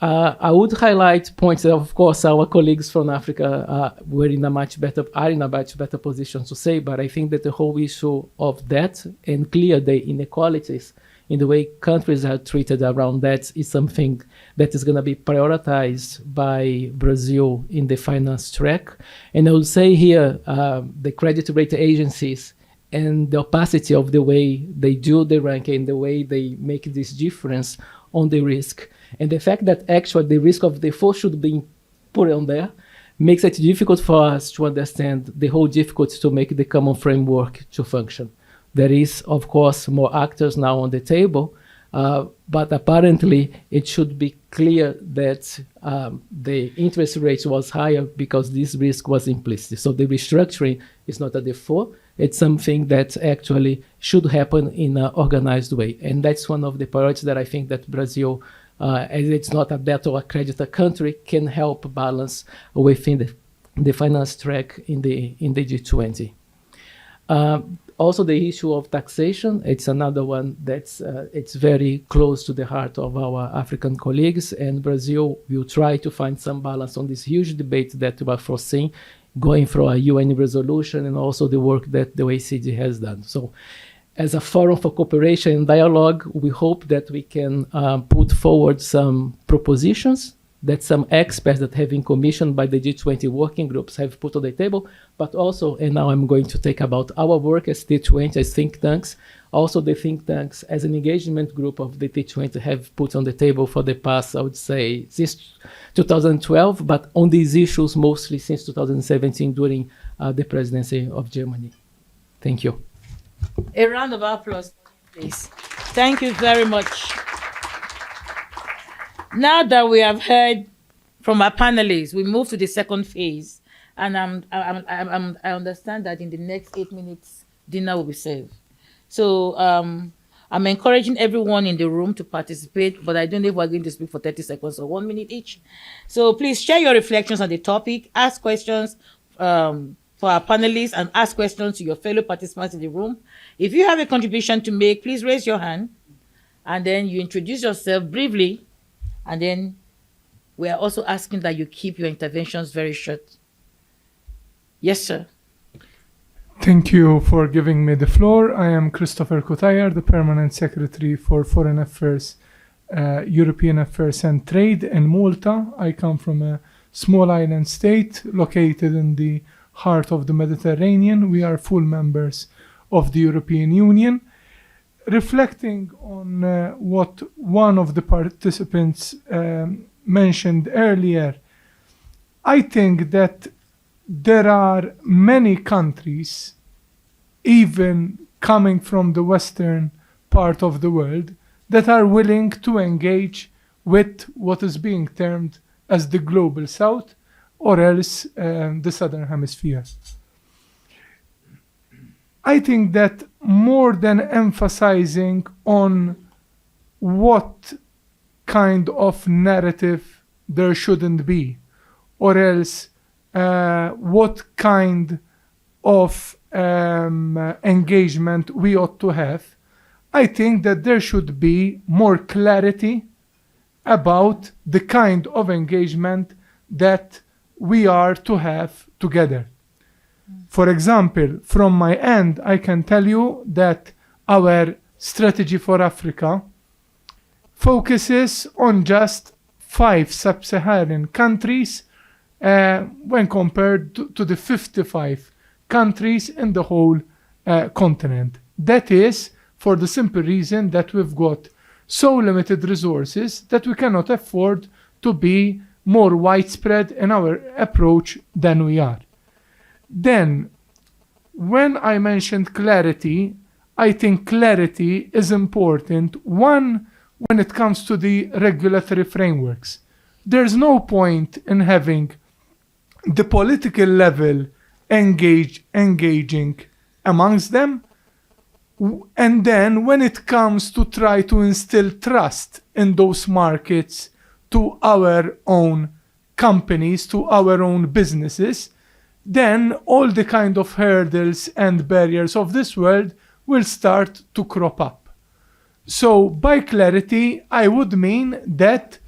I would highlight points that, of course, our colleagues from Africa are in a much better position to say, but I think that the whole issue of that and clear the inequalities in the way countries are treated around that is something that is going to be prioritized by Brazil in the finance track. And I would say here, the credit rating agencies and the opacity of the way they do the ranking, the way they make this difference on the risk. And the fact that actually the risk of default should be put on there makes it difficult for us to understand the whole difficulty to make the common framework to function. There is, of course, more actors now on the table, but apparently it should be clear that the interest rate was higher because this risk was implicit. So the restructuring is not a default. It's something that actually should happen in an organized way. And that's one of the priorities that I think that Brazil, as it's not a debt or a creditor country, can help balance within the finance track in the G20. Also, the issue of taxation, it's another one that's it's very close to the heart of our African colleagues, and Brazil will try to find some balance on this huge debate that we are foreseeing, going through a UN resolution and also the work that the OECD has done. So, as a forum for cooperation and dialogue, we hope that we can put forward some propositions that some experts that have been commissioned by the G20 working groups have put on the table, but also, and now I'm going to take about our work as T20, as think tanks, also the think tanks as an engagement group of the T20 have put on the table for the past, I would say, since 2012, but on these issues mostly since 2017 during the presidency of Germany. Thank you. A round of applause, please. Thank you very much. Now that we have heard from our panelists, we move to the second phase, and I understand that in the next 8 minutes, dinner will be served. So I'm encouraging everyone in the room to participate, but I don't know if we're going to speak for 30 seconds or 1 minute each. So please share your reflections on the topic, ask questions for our panelists, and ask questions to your fellow participants in the room. If you have a contribution to make, please raise your hand, and then you introduce yourself briefly. And then we are also asking that you keep your interventions very short. Yes, sir. Thank you for giving me the floor. I am Christopher Kutayar, the Permanent Secretary for Foreign Affairs, European Affairs and Trade in Malta. I come from a small island state located in the heart of the Mediterranean. We are full members of the European Union. Reflecting on what one of the participants mentioned earlier, I think that there are many countries, even coming from the western part of the world, that are willing to engage with what is being termed as the global south, or else the southern hemisphere. I think that more than emphasizing on what kind of narrative there shouldn't be, or else what kind of engagement we ought to have, I think that there should be more clarity about the kind of engagement that we are to have together. For example, from my end, I can tell you that our strategy for Africa focuses on just 5 sub-Saharan countries when compared to the 55 countries in the whole continent. That is for the simple reason that we've got so limited resources that we cannot afford to be more widespread in our approach than we are. Then, when I mentioned clarity, I think clarity is important. One, when it comes to the regulatory frameworks. There's no point in having the political level engaging amongst them, and then when it comes to try to instill trust in those markets to our own companies, to our own businesses, then all the kind of hurdles and barriers of this world will start to crop up. So by clarity, I would mean that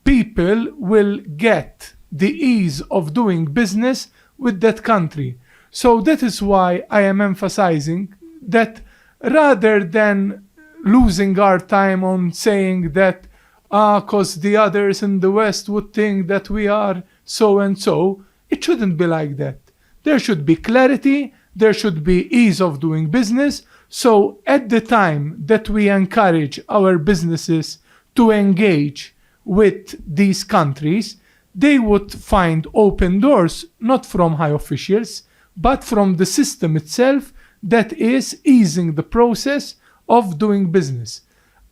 people will get the ease of doing business with that country. So that is why I am emphasizing that rather than losing our time on saying that, because the others in the West would think that we are so and so, it shouldn't be like that. There should be clarity, there should be ease of doing business. So at the time that we encourage our businesses to engage with these countries, they would find open doors, not from high officials, but from the system itself that is easing the process of doing business.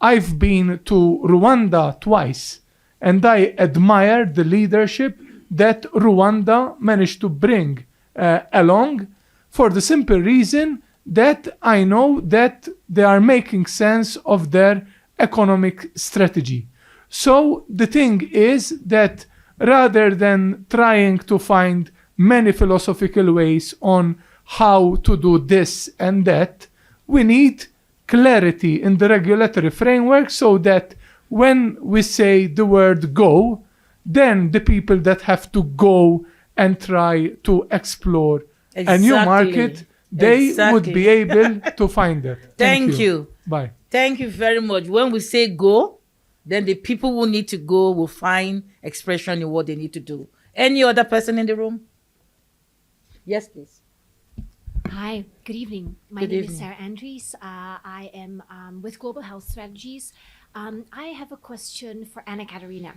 I've been to Rwanda twice, and I admire the leadership that Rwanda managed to bring along, for the simple reason that I know that they are making sense of their economic strategy. So the thing is that rather than trying to find many philosophical ways on how to do this and that, we need clarity in the regulatory framework so that when we say the word go, then the people that have to go and try to explore a new market, they would be able to find it. Thank you. Bye. Thank you very much. When we say go, then the people who need to go will find expression in what they need to do. Any other person in the room? Yes, please. Hi, good evening. My Good name evening. is Sarah Andries. I am with Global Health Strategies. I have a question for Anna Katerina.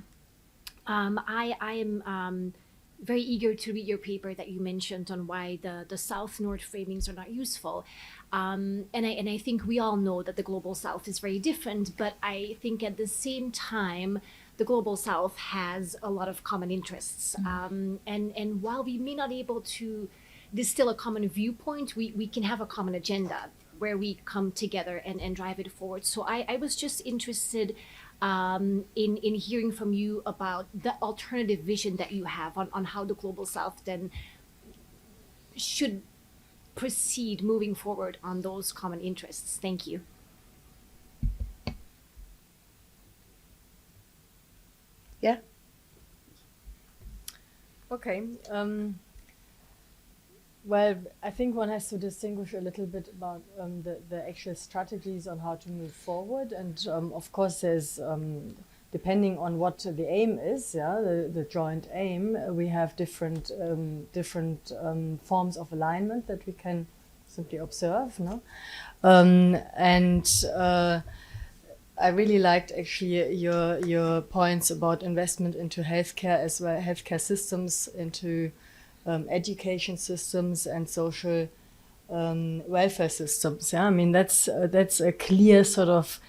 I am very eager to read your paper that you mentioned on why the South-North framings are not useful. And I think we all know that the Global South is very different, but I think at the same time, the Global South has a lot of common interests. And while we may not be able to distill a common viewpoint, we can have a common agenda where we come together and drive it forward. So I was just interested in hearing from you about the alternative vision that you have on how the Global South then should proceed moving forward on those common interests. Thank you. Yeah. Okay. Well, I think one has to distinguish a little bit about the actual strategies on how to move forward. And of course, there's, depending on what the aim is, the joint aim, we have different forms of alignment that we can simply observe. No? I really liked actually your points about investment into healthcare as well, healthcare systems, into education systems and social welfare systems. Yeah, I mean that's a clear sort of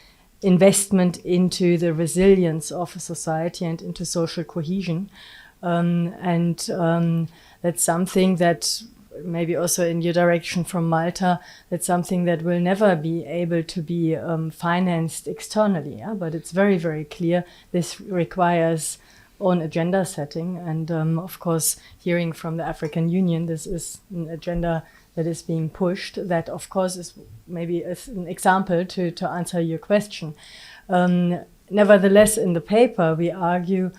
investment into the resilience of a society and into social cohesion, and that's something that maybe also in your direction from Malta, that's something that will never be able to be financed externally. Yeah? But it's very, very clear this requires own agenda setting. And of course, hearing from the African Union, this is an agenda that is being pushed. That, of course, is maybe an example to answer your question. Nevertheless, in the paper, we argue,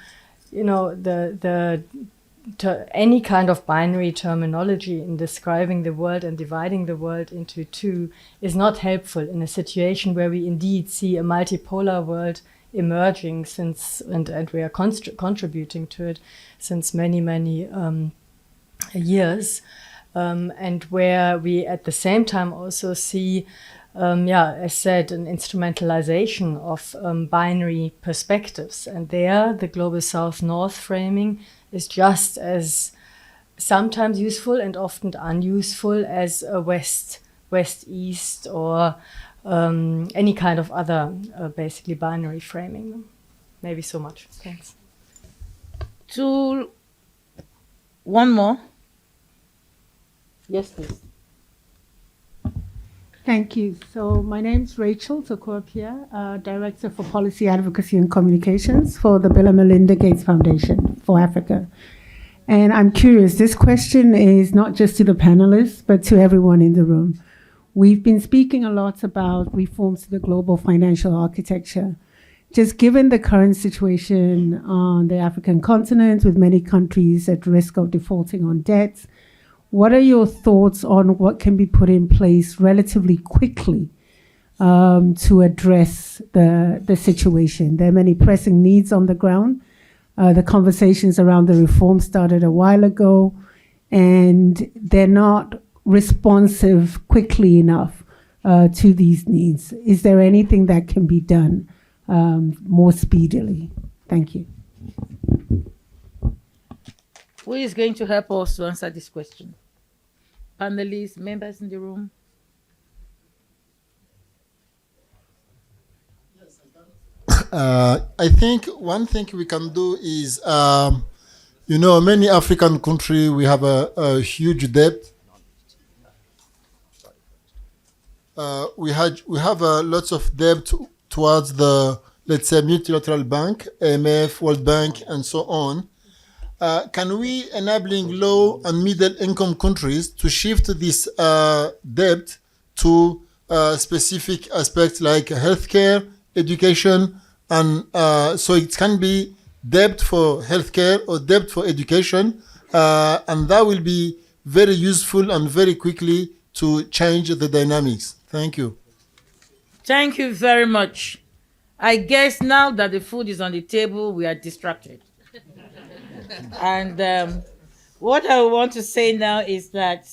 any kind of binary terminology in describing the world and dividing the world into two is not helpful in a situation where we indeed see a multipolar world emerging and we are contributing to it since many years, and where we at the same time also see, as said, an instrumentalization of binary perspectives. And there, the Global South-North framing is just as sometimes useful and often unuseful as a West-East or any kind of other basically binary framing. Maybe so much. Thanks. One more. Yes, please. Thank you. So my name's Rachel Tokorpia, Director for Policy Advocacy and Communications for the Bill and Melinda Gates Foundation for Africa. And I'm curious, this question is not just to the panelists, but to everyone in the room. We've been speaking a lot about reforms to the global financial architecture. Just given the current situation on the African continent, with many countries at risk of defaulting on debts, what are your thoughts on what can be put in place relatively quickly to address the situation? There are many pressing needs on the ground. The conversations around the reform started a while ago, and they're not responsive quickly enough to these needs. Is there anything that can be done more speedily? Thank you. Who is going to help us to answer this question? Panelists, members in the room? I think one thing we can do is, many African countries, we have a huge debt. We have lots of debt towards the, let's say, multilateral bank, IMF, World Bank, and so on. Can we enabling low and middle income countries to shift this debt to specific aspects like healthcare, education, and so it can be debt for healthcare or debt for education, and that will be very useful and very quickly to change the dynamics. Thank you. Thank you very much. I guess now that the food is on the table, we are distracted. And what I want to say now is that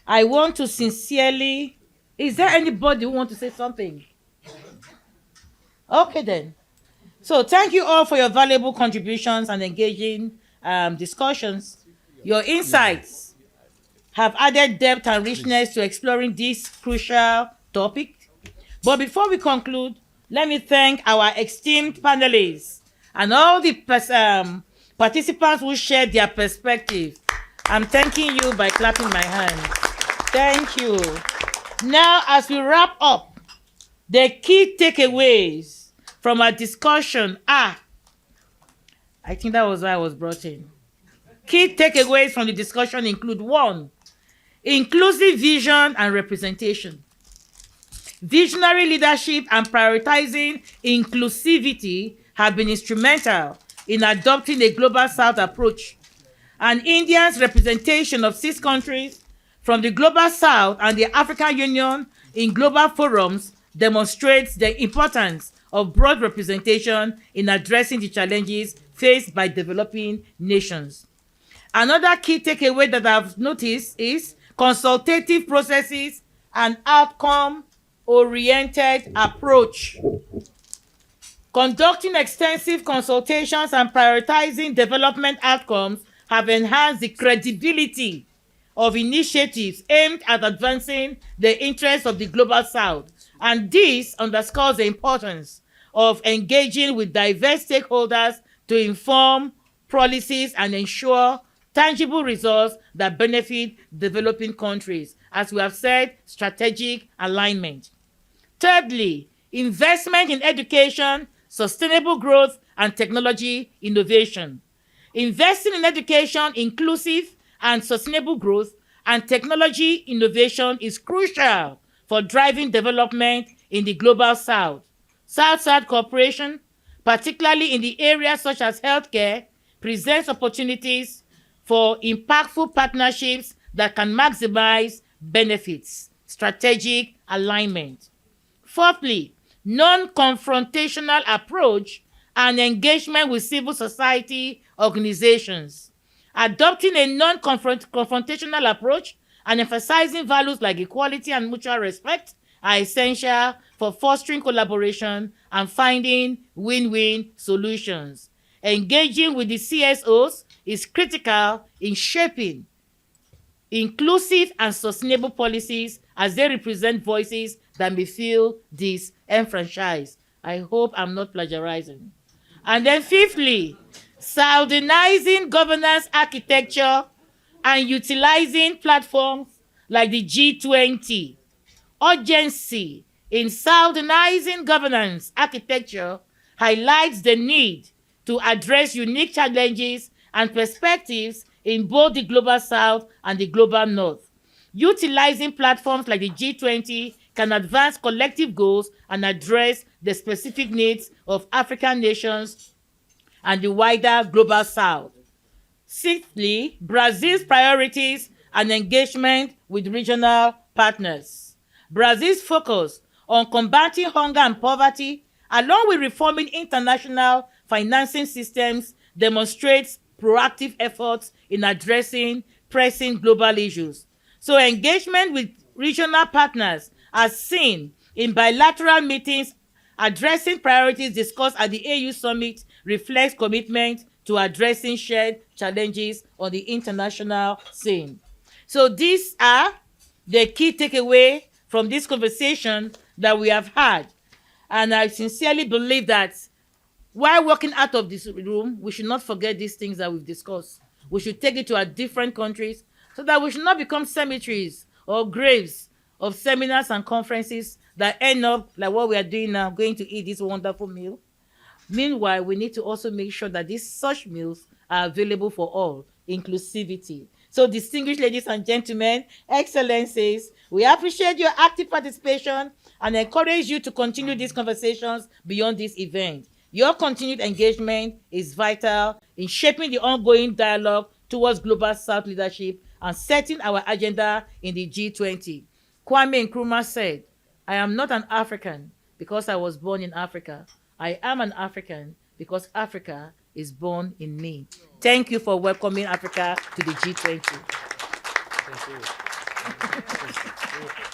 I want to sincerely... Is there anybody who wants to say something? Okay then. So thank you all for your valuable contributions and engaging discussions. Your insights have added depth and richness to exploring this crucial topic. But before we conclude, let me thank our esteemed panelists and all the participants who shared their perspective. I'm thanking you by clapping my hands. Thank you. Now, as we wrap up, the key takeaways from our discussion are, I think that was why I was brought in. Key takeaways from the discussion include: 1, inclusive vision and representation. Visionary leadership and prioritizing inclusivity have been instrumental in adopting a global South approach. And India's representation of 6 countries from the global South and the African Union in global forums demonstrates the importance of broad representation in addressing the challenges faced by developing nations. Another key takeaway that I've noticed is consultative processes and outcome-oriented approach. Conducting extensive consultations and prioritizing development outcomes have enhanced the credibility of initiatives aimed at advancing the interests of the global South. And this underscores the importance of engaging with diverse stakeholders to inform policies and ensure tangible results that benefit developing countries. As we have said, strategic alignment. Thirdly, investment in education, sustainable growth, and technology innovation. Investing in education, inclusive and sustainable growth, and technology innovation is crucial for driving development in the global South. South-South cooperation, particularly in the areas such as healthcare, presents opportunities for impactful partnerships that can maximize benefits. Strategic alignment. Fourthly, non-confrontational approach and engagement with civil society organizations. Adopting a non-confrontational approach and emphasizing values like equality and mutual respect are essential for fostering collaboration and finding win-win solutions. Engaging with the CSOs is critical in shaping inclusive and sustainable policies as they represent voices that may feel disenfranchised. I hope I'm not plagiarizing. And then fifthly, Southernizing governance architecture and utilizing platforms like the G20. Urgency in Southernizing governance architecture highlights the need to address unique challenges and perspectives in both the global South and the global North. Utilizing platforms like the G20 can advance collective goals and address the specific needs of African nations and the wider global South. Sixthly, Brazil's priorities and engagement with regional partners. Brazil's focus on combating hunger and poverty, along with reforming international financing systems, demonstrates proactive efforts in addressing pressing global issues. So engagement with regional partners, as seen in bilateral meetings addressing priorities discussed at the AU summit, reflects commitment to addressing shared challenges on the international scene. So these are the key takeaway from this conversation that we have had. And I sincerely believe that while walking out of this room, we should not forget these things that we've discussed. We should take it to our different countries so that we should not become cemeteries or graves of seminars and conferences that end up like what we are doing now, going to eat this wonderful meal. Meanwhile, we need to also make sure that these such meals are available for all, inclusivity. So distinguished ladies and gentlemen, excellencies, we appreciate your active participation and encourage you to continue these conversations beyond this event. Your continued engagement is vital in shaping the ongoing dialogue towards global South leadership and setting our agenda in the G20. Kwame Nkrumah said, "I am not an African because I was born in Africa. I am an African because Africa is born in me." Thank you for welcoming Africa to the G20. Thank you.